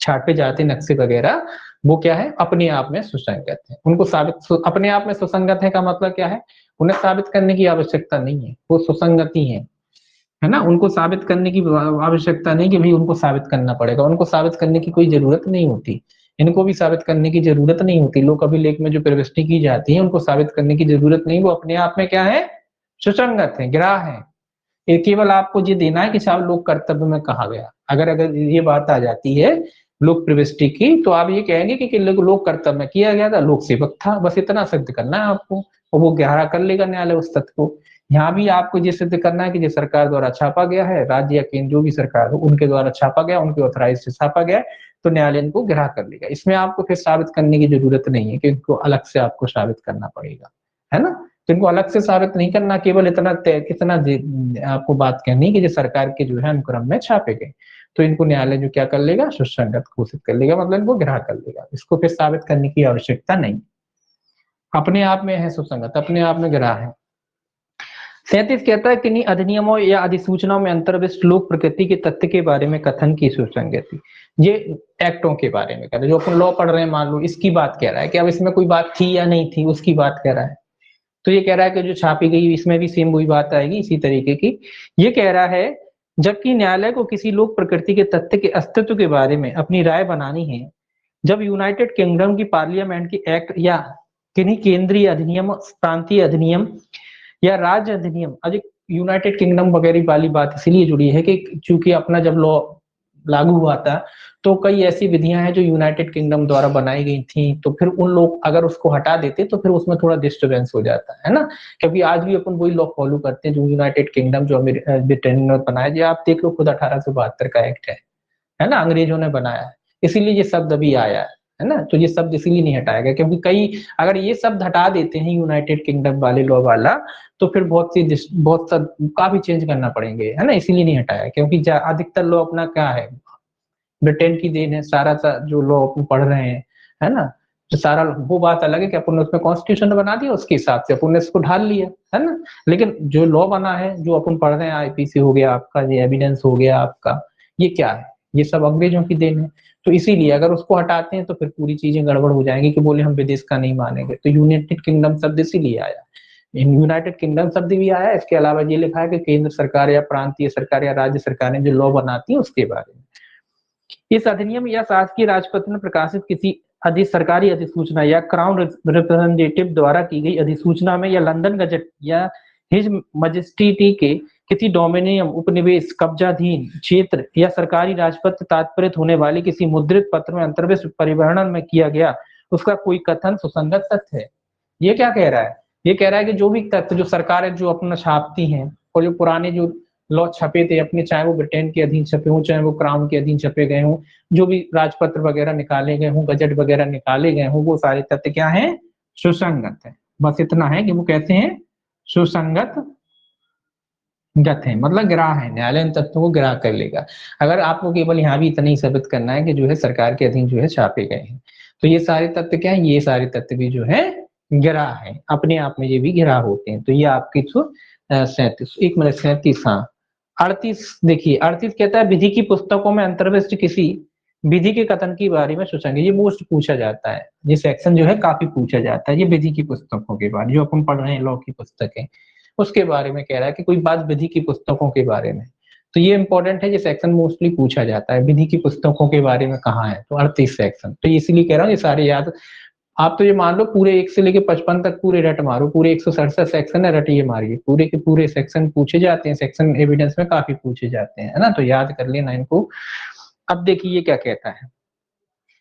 छापे जाते नक्शे वगैरह वो क्या है अपने आप में सुसंगत है, उनको साबित अपने आप में सुसंगत है का मतलब क्या है उन्हें साबित करने की आवश्यकता नहीं है, वो सुसंगत ही है ना, उनको साबित करने की आवश्यकता नहीं कि भाई उनको साबित करना पड़ेगा, उनको साबित करने की कोई जरूरत नहीं होती, इनको भी साबित करने की जरूरत नहीं होती, लोक अभिलेख में जो प्रविष्टि की जाती है उनको साबित करने की जरूरत नहीं, वो अपने आप में क्या है सुसंगत है गिरा है। ये केवल आपको ये देना है कि साहब लोक कर्तव्य में कहा गया, अगर ये बात आ जाती है लोक प्रविष्टि की तो आप ये कहेंगे कि लोक कर्तव्य में किया गया था लोक सेवक था, बस इतना सिद्ध करना है आपको और वो गहरा कर लेगा न्यायालय उस तथ्य को। यहाँ भी आपको ये सिद्ध करना है कि जो सरकार द्वारा छापा गया है, राज्य या केंद्र जो भी सरकार हो उनके द्वारा छापा गया, उनके ऑथराइज से छापा गया तो न्यायालय इनको गिरा कर लेगा, इसमें आपको फिर साबित करने की जरूरत नहीं है कि इनको अलग से आपको साबित करना पड़ेगा, है ना। तो इनको अलग से साबित नहीं करना, केवल इतना आपको बात कहनी कि जो सरकार के जो है अनुक्रम में छापे गए, तो इनको न्यायालय जो क्या कर लेगा, सुसंगत घोषित कर लेगा, मतलब इनको ग्राह्य कर लेगा, इसको फिर साबित करने की आवश्यकता नहीं, अपने आप में है सुसंगत, अपने आप में ग्राह्य है। 37 कहता है किन्हीं अधिनियमों या अधिसूचनाओं में अंतर्विष्ट लोक प्रकृति के तथ्य के बारे में कथन की सुसंगति, ये एक्टों के बारे में कह रहा है, जो अपन लॉ पढ़ रहे हैं मान लो इसकी बात कह रहा है कि अब इसमें कोई बात थी या नहीं थी, उसकी बात कह रहा है। तो ये कह रहा है कि जो छापी गई इसमें भी सेम वही बात आएगी इसी तरीके की। ये कह रहा है जबकि न्यायालय को किसी लोक प्रकृति के तथ्य के अस्तित्व के बारे में अपनी राय बनानी है, जब यूनाइटेड किंगडम की पार्लियामेंट की एक्ट या किन्हीं केंद्रीय अधिनियम, प्रांतीय अधिनियम या राज्य अधिनियम, आज यूनाइटेड किंगडम वगैरह वाली बात इसलिए जुड़ी है कि चूंकि अपना जब लॉ लागू हुआ था तो कई ऐसी विधियां हैं जो यूनाइटेड किंगडम द्वारा बनाई गई थी, तो फिर उन लोग अगर उसको हटा देते तो फिर उसमें थोड़ा डिस्टर्बेंस हो जाता है ना, क्योंकि आज भी अपन वही लॉ फॉलो करते हैं जो यूनाइटेड किंगडम जो ब्रिटेन ने बनाया, जो आप देख लो खुद 1872 का एक्ट है ना, अंग्रेजों ने बनाया है, इसीलिए ये शब्द अभी आया है ना, तो ये शब्द इसीलिए नहीं हटाया गया, क्योंकि कई अगर ये शब्द हटा देते हैं यूनाइटेड किंगडम वाले लॉ वाला तो फिर बहुत काफी चेंज करना पड़ेंगे, है ना, इसीलिए नहीं हटाया, क्योंकि अधिकतर लॉ अपना क्या है, ब्रिटेन की देन है, सारा जो लॉ अपन पढ़ रहे हैं, है ना, तो सारा वो बात अलग है कि अपन उसमें कॉन्स्टिट्यूशन बना दिया, उसके हिसाब से अपन ने इसको ढाल लिया, है ना, लेकिन जो लॉ बना है जो अपन पढ़ रहे हैं, आईपीसी हो गया आपका, ये एविडेंस हो गया आपका, ये क्या है, ये सब अंग्रेजों की देन है, तो इसीलिए अगर उसको हटाते हैं तो फिर पूरी चीजें गड़बड़ हो जाएंगी कि बोले हम विदेश का नहीं मानेंगे, तो यूनाइटेड किंगडम शब्द इसीलिए आया, यूनाइटेड किंगडम शब्द भी आया, इसके अलावा ये लिखा है कि केंद्र सरकार या प्रांतीय सरकार या राज्य सरकारें जो लॉ बनाती है उसके बारे में। इस अधिनियम या शासकीय राजपत्र में प्रकाशित किसी सरकारी अधिसूचना या क्राउन रिप्रेजेंटेटिव द्वारा की गई अधिसूचना में या लंदन गजट या हिज मजिस्ट्रेटी के किसी डोमिनियम, उपनिवेश, कब्जाधीन क्षेत्र या सरकारी राजपत्र तात्पर्य होने वाले किसी मुद्रित पत्र में अंतर्विष्ट परिवर्णन में किया गया उसका कोई कथन सुसंगत तथ्य है। ये क्या कह रहा है, ये कह रहा है कि जो भी तथ्य जो सरकारें जो अपना छापती हैं और जो पुराने जो लॉ छपे थे अपने, चाहे वो ब्रिटेन के अधीन छपे हों चाहे वो क्राउन के अधीन छपे गए हों, जो भी राजपत्र वगैरह निकाले गए हों, गजट वगैरह निकाले गए हों, वो सारे तथ्य क्या है, सुसंगत है। बस इतना है कि वो कहते हैं सुसंगत गत है, मतलब ग्राह्य है, न्यायालय इन तथ्यों को ग्राह्य कर लेगा। अगर आपको केवल यहाँ भी इतना ही साबित करना है कि जो है सरकार के अधीन जो है छापे गए हैं, तो ये सारे तथ्य क्या है, ये सारे तथ्य भी जो है ग्राह्य है, अपने आप में ये भी ग्राह्य होते हैं। तो ये आपकी 37 हाँ 38 देखिए 38 कहता है विधि की पुस्तकों में अंतर्विष्ट किसी विधि के कथन के बारे में सुसंगत, ये मोस्ट पूछा जाता है, ये सेक्शन जो है काफी पूछा जाता है, ये विधि की पुस्तकों के बारे जो अपन पढ़ रहे हैं लॉ की पुस्तकें उसके बारे में कह रहा है कि कोई बात विधि की पुस्तकों के बारे में, तो ये इंपॉर्टेंट है, ये सेक्शन मोस्टली पूछा जाता है विधि की पुस्तकों के बारे में कहाँ है, तो 38 सेक्शन, तो इसलिए कह रहा हूँ ये सारे याद, आप तो ये मान लो पूरे 1 से लेके 55 तक पूरे रट मारो, पूरे 167 सेक्शन है, रट ये मारिए, पूरे के पूरे सेक्शन पूछे जाते हैं, सेक्शन एविडेंस में काफी पूछे जाते हैं, है ना, तो याद कर लेना इनको। अब देखिए ये क्या कहता है,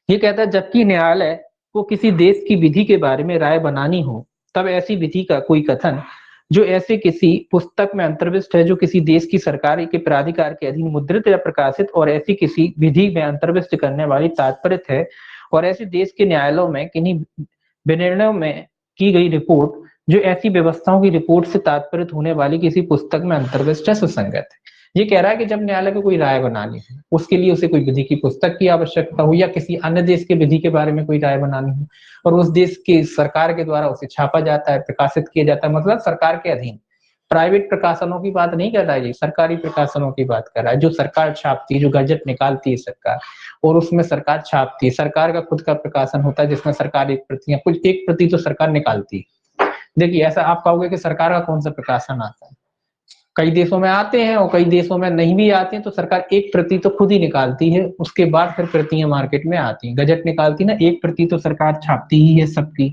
ये कहता है जबकि न्यायालय को किसी देश की विधि के बारे में राय बनानी हो तब ऐसी विधि का कोई कथन जो ऐसे किसी पुस्तक में अंतर्विष्ट है जो किसी देश की सरकार के प्राधिकार के अधीन मुद्रित या प्रकाशित और ऐसी किसी विधि में अंतर्विष्ट करने वाली तात्पर्य है और ऐसे देश के न्यायालयों में किन्हीं विनिर्णयों में की गई रिपोर्ट जो ऐसी व्यवस्थाओं की रिपोर्ट से तात्पर्य होने वाली किसी पुस्तक में अंतर्विष्ट है सुसंगत है। ये कह रहा है कि जब न्यायालय को कोई राय बनानी है उसके लिए उसे कोई विधि की पुस्तक की आवश्यकता हो या किसी अन्य देश के विधि के बारे में कोई राय बनानी हो और उस देश की सरकार के द्वारा उसे छापा जाता है, प्रकाशित किया जाता है, मतलब सरकार के अधीन, प्राइवेट प्रकाशनों की बात नहीं कर रहा है, ये सरकारी प्रकाशनों की बात कर रहा है, जो सरकार छापती है, जो गजट निकालती है सरकार और उसमें सरकार छापती है, सरकार का खुद का प्रकाशन होता है जिसमें सरकार एक प्रतियां कुछ एक प्रति तो सरकार निकालती है। देखिए ऐसा आप कहोगे कि सरकार का कौन सा प्रकाशन आता है, कई देशों में आते हैं और कई देशों में नहीं भी आते हैं, तो सरकार एक प्रति तो खुद ही निकालती है, उसके बाद फिर प्रतियां मार्केट में आती हैं, गजट निकालती ना, एक प्रति तो सरकार छापती ही है सबकी,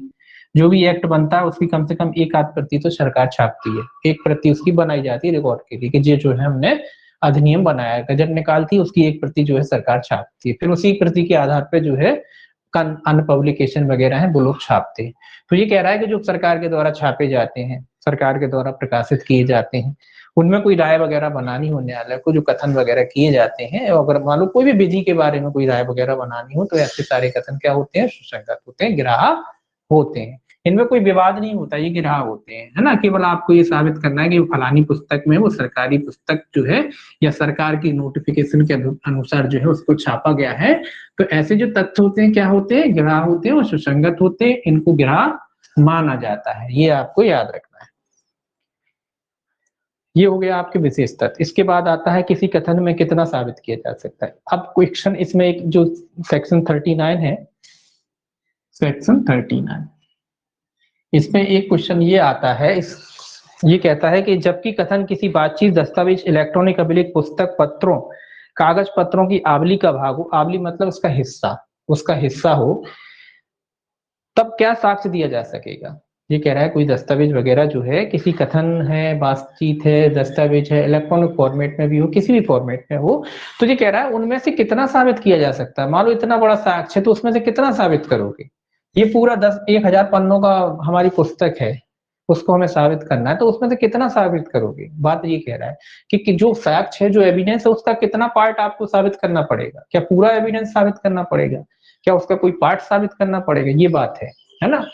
जो भी एक्ट बनता है उसकी कम से कम एक आध प्रति तो सरकार छापती है, एक प्रति उसकी बनाई जाती है रिकॉर्ड के लिए कि ये जो है हमने अधिनियम बनाया है, गजट निकालती है उसकी एक प्रति जो है सरकार छापती है, फिर उसी प्रति के आधार पर जो है अन्य पब्लिकेशन वगैरह है वो लोग छापते हैं। तो ये कह रहा है कि जो सरकार के द्वारा छापे जाते हैं, सरकार के द्वारा प्रकाशित किए जाते हैं, उनमें कोई राय वगैरह बनानी हो न्यायालय को, जो कथन वगैरह किए जाते हैं, अगर मान लो कोई भी विधि के बारे में कोई राय वगैरह बनानी हो तो ऐसे सारे कथन क्या होते हैं, सुसंगत होते हैं, ग्राह्य होते हैं। इनमें कोई विवाद नहीं होता, ये गिराह होते हैं, है ना। केवल आपको ये साबित करना है कि फलानी पुस्तक में वो सरकारी पुस्तक जो है या सरकार की नोटिफिकेशन के अनुसार जो है उसको छापा गया है। तो ऐसे जो तथ्य होते हैं क्या होते हैं, गिराह होते हैं और सुसंगत होते हैं, इनको गिराह माना जाता है, ये आपको याद रखना है। ये हो गया आपके विशेष तथ्य। इसके बाद आता है किसी कथन में कितना साबित किया जा सकता है। अब क्वेश्चन इसमें एक जो सेक्शन 39 है, सेक्शन 39, इसमें एक क्वेश्चन ये आता है, ये कहता है कि जबकि कथन किसी बातचीत, दस्तावेज, इलेक्ट्रॉनिक अभिलेख, पुस्तक, पत्रों, कागज पत्रों की आवली का भाग हो, आवली मतलब उसका हिस्सा, उसका हिस्सा हो, तब क्या साक्ष्य दिया जा सकेगा। ये कह रहा है कोई दस्तावेज वगैरह जो है, किसी कथन है, बातचीत है, दस्तावेज है, इलेक्ट्रॉनिक फॉर्मेट में भी हो, किसी भी फॉर्मेट में हो, तो ये कह रहा है उनमें से कितना साबित किया जा सकता है। मान लो इतना बड़ा साक्ष्य है तो उसमें से कितना साबित करोगे। ये पूरा 10,000 पन्नों का हमारी पुस्तक है, उसको हमें साबित करना है, तो उसमें से कितना साबित करोगे। बात ये कह रहा है कि जो साक्ष्य है, जो एविडेंस है, उसका कितना पार्ट आपको साबित करना पड़ेगा। क्या पूरा एविडेंस साबित करना पड़ेगा, क्या उसका कोई पार्ट साबित करना पड़ेगा, ये बात है ना।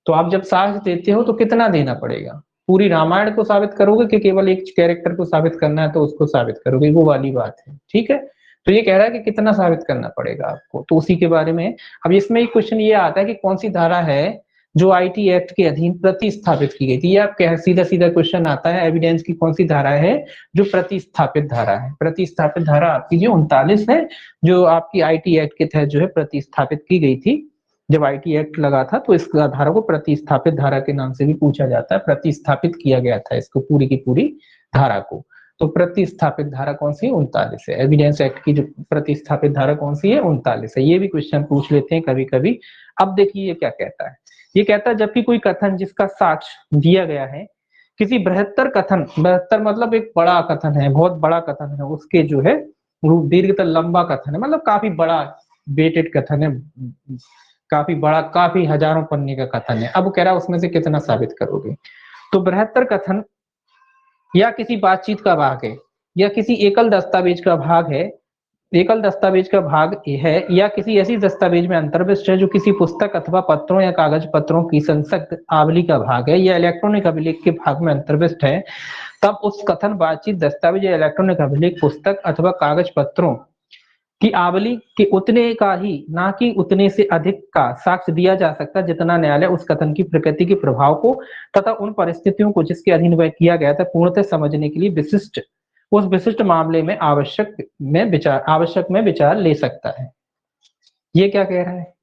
तो आप जब साक्ष्य देते हो तो कितना देना पड़ेगा। पूरी रामायण को साबित करोगे कि केवल एक कैरेक्टर को साबित करना है तो उसको साबित करोगे, वो वाली बात है, ठीक है। तो ये कह रहा है कि कितना साबित करना पड़ेगा आपको, तो उसी के बारे में अब इसमें एक क्वेश्चन ये आता है कि कौन सी धारा है जो आईटी एक्ट के अधीन प्रतिस्थापित की गई थी। ये आप सीधा सीधा क्वेश्चन आता है, एविडेंस की कौन सी धारा है जो प्रतिस्थापित धारा है। प्रतिस्थापित धारा आपकी जो 39 है, जो आपकी आईटी एक्ट के तहत जो है प्रतिस्थापित की गई थी। जब आईटी एक्ट लगा था तो इस धारा को प्रतिस्थापित धारा के नाम से भी पूछा जाता है, प्रतिस्थापित किया गया था इसको, पूरी की पूरी धारा को। तो प्रतिस्थापित धारा कौन सी है, 39 है। एविडेंस एक्ट की जो प्रतिस्थापित धारा कौन सी है, 39 है। ये भी क्वेश्चन पूछ लेते हैं कभी कभी। अब देखिए ये क्या कहता है, ये कहता है जबकि कोई कथन जिसका साक्ष्य दिया गया है, किसी बृहत्तर कथन, बृहत्तर मतलब एक बड़ा कथन है, बहुत बड़ा कथन है, उसके जो है दीर्घतर लंबा कथन है, मतलब काफी बड़ा वेटेड कथन है, काफी बड़ा, काफी हजारों पन्ने का कथन है। अब कह रहा है उसमें से कितना साबित करोगे। तो बृहत्तर कथन या किसी बातचीत का भाग है, या किसी एकल दस्तावेज का भाग है, एकल दस्तावेज का भाग है, या किसी ऐसी दस्तावेज में अंतर्विष्ट है जो किसी पुस्तक अथवा पत्रों या कागज पत्रों की संसक्त आवली का भाग है, या इलेक्ट्रॉनिक अभिलेख के भाग में अंतर्विष्ट है, तब उस कथन, बातचीत, दस्तावेज या इलेक्ट्रॉनिक अभिलेख, पुस्तक अथवा कागज पत्रों की आवली के उतने का ही, ना कि उतने से अधिक का साक्ष्य दिया जा सकता जितना न्यायालय उस कथन की प्रकृति के प्रभाव को तथा उन परिस्थितियों को जिसके अधीन वह किया गया था पूर्णतः समझने के लिए विशिष्ट, उस विशिष्ट मामले में आवश्यक में विचार ले सकता है। ये क्या कह रहा है,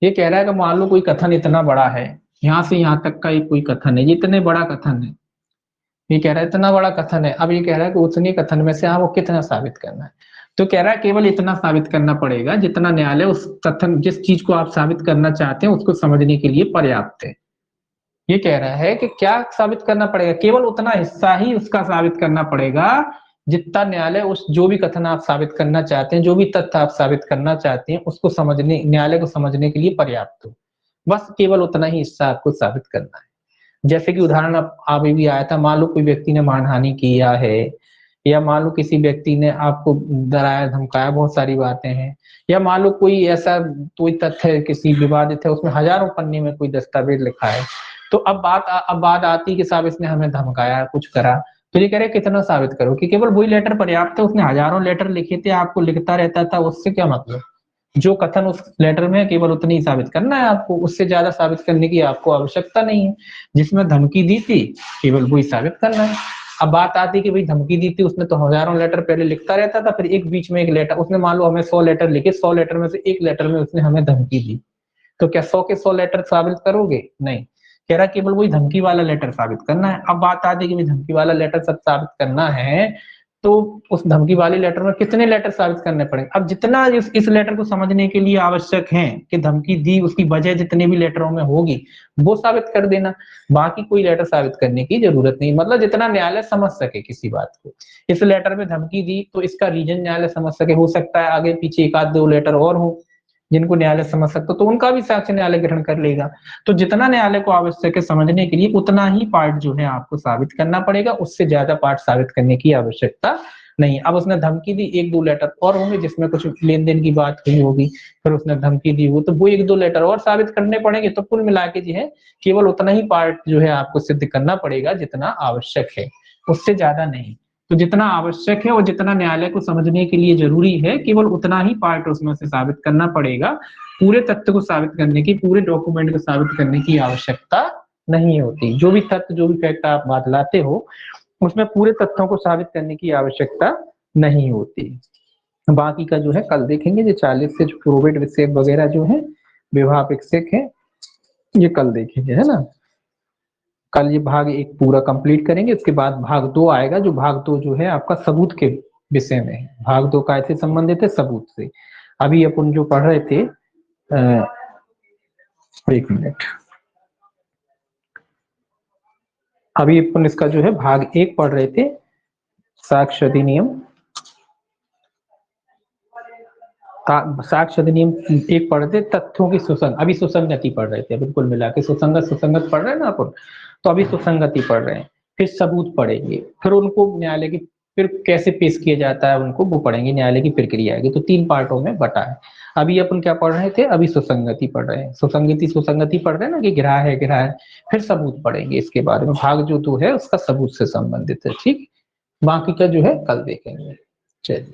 ये कह रहा है कि मान लो कोई कथन इतना बड़ा है, यहाँ से यहाँ तक का एक कोई कथन है, ये इतने बड़ा कथन है, ये कह रहा है इतना बड़ा कथन है। अब ये कह रहा है कि उतने कथन में से आपको कितना साबित करना है। तो कह रहा है केवल इतना साबित करना पड़ेगा जितना न्यायालय उस कथन, जिस चीज को आप साबित करना चाहते हैं उसको समझने के लिए पर्याप्त है। ये कह रहा है कि क्या साबित करना पड़ेगा, केवल उतना हिस्सा ही उसका साबित करना पड़ेगा जितना न्यायालय उस, जो भी कथन आप साबित करना चाहते हैं, जो भी तथ्य आप साबित करना चाहते हैं, उसको समझने, न्यायालय को समझने के लिए पर्याप्त हो। बस केवल उतना ही हिस्सा आपको साबित करना है। जैसे कि उदाहरण अभी भी आया था, मान लो कोई व्यक्ति ने मानहानि किया है, या मान लो किसी व्यक्ति ने आपको डराया धमकाया, बहुत सारी बातें हैं, या मान लो कोई ऐसा कोई तथ्य किसी विवादित है, उसमें हजारों पन्ने में कोई दस्तावेज लिखा है। तो अब बात आती कि साहब इसने हमें धमकाया, कुछ करा, तो ये कह रहे कितना साबित करो कि केवल वही लेटर पर्याप्त है। उसने हजारों लेटर लिखे थे, आपको लिखता रहता था, उससे क्या मतलब। जो कथन उस लेटर में केवल उतनी ही साबित करना है आपको, उससे ज्यादा साबित करने की आपको आवश्यकता नहीं है। जिसमें धमकी दी थी केवल वही साबित करना है। अब बात आती कि भाई धमकी दी थी, उसने तो हजारों लेटर पहले लिखता रहता था, फिर एक बीच में एक लेटर, उसने मान लो हमें 100 लेटर लिखे, 100 लेटर में से एक लेटर में उसने हमें धमकी दी, तो क्या 100 के 100 लेटर साबित करोगे, नहीं। कह रहा केवल वही धमकी वाला लेटर साबित करना है। अब बात आती है कि धमकी वाला लेटर सब साबित करना है, तो उस धमकी वाले लेटर में कितने लेटर साबित करने पड़ेंगे। अब जितना इस लेटर को समझने के लिए आवश्यक है कि धमकी दी, उसकी वजह जितने भी लेटरों में होगी वो साबित कर देना, बाकी कोई लेटर साबित करने की जरूरत नहीं। मतलब जितना न्यायालय समझ सके किसी बात को, इस लेटर में धमकी दी तो इसका रीजन न्यायालय समझ सके, हो सकता है आगे पीछे एक आध दो लेटर और हो जिनको न्यायालय समझ सकता, तो उनका भी साक्ष्य न्यायालय ग्रहण कर लेगा। तो जितना न्यायालय को आवश्यक है समझने के लिए, उतना ही पार्ट जो है आपको साबित करना पड़ेगा, उससे ज्यादा पार्ट साबित करने की आवश्यकता नहीं। अब उसने धमकी दी, 1-2 लेटर और होंगे जिसमें कुछ लेन देन की बात हुई होगी, फिर उसने धमकी दी, वो तो वो 1-2 लेटर और साबित करने पड़ेंगे। तो कुल मिला के जो है केवल उतना ही पार्ट जो है आपको सिद्ध करना पड़ेगा जितना आवश्यक है, उससे ज्यादा नहीं। तो जितना आवश्यक है और जितना न्यायालय को समझने के लिए जरूरी है, केवल उतना ही पार्ट उसमें से साबित करना पड़ेगा। पूरे तथ्य को साबित करने की, पूरे डॉक्यूमेंट को साबित करने की आवश्यकता नहीं होती। जो भी तथ्य, जो भी फैक्ट आप बात लाते हो, उसमें पूरे तथ्यों को साबित करने की आवश्यकता नहीं होती। बाकी का जो है कल देखेंगे। जो 40 से जो प्रोबेट विषय वगैरह जो है, विवाह विषयक है, ये कल देखेंगे, है ना। कल ये भाग 1 पूरा कंप्लीट करेंगे, उसके बाद भाग 2 आएगा। जो भाग 2 जो है आपका सबूत के विषय में है। भाग 2 कैसे संबंधित है? सबूत से। अभी अपन जो पढ़ रहे थे, एक मिनट, अभी अपन इसका जो है भाग 1 पढ़ रहे थे, साक्ष्य अधिनियम। साक्ष्य अधिनियम 1 पढ़ रहे थे, तथ्यों की सुसंग, अभी सुसंगति पढ़ रहे थे, बिल्कुल मिला के सुसंगत सुसंगत पढ़ रहे हैं ना अपन। तो अभी सुसंगति पढ़ रहे हैं, फिर सबूत पढ़ेंगे, फिर उनको न्यायालय की, फिर कैसे पेश किया जाता है उनको, वो पढ़ेंगे, न्यायालय की प्रक्रिया आएगी। तो 3 पार्टों में बटा है। अभी अपन क्या पढ़ रहे थे? अभी सुसंगति पढ़ रहे हैं। सुसंगति पढ़ रहे हैं ना, कि गिरा है गिरा है। फिर सबूत पढ़ेंगे इसके बारे में। भाग जो 2 है उसका सबूत से संबंधित है, ठीक। बाकी का जो है कल देखेंगे। चलिए।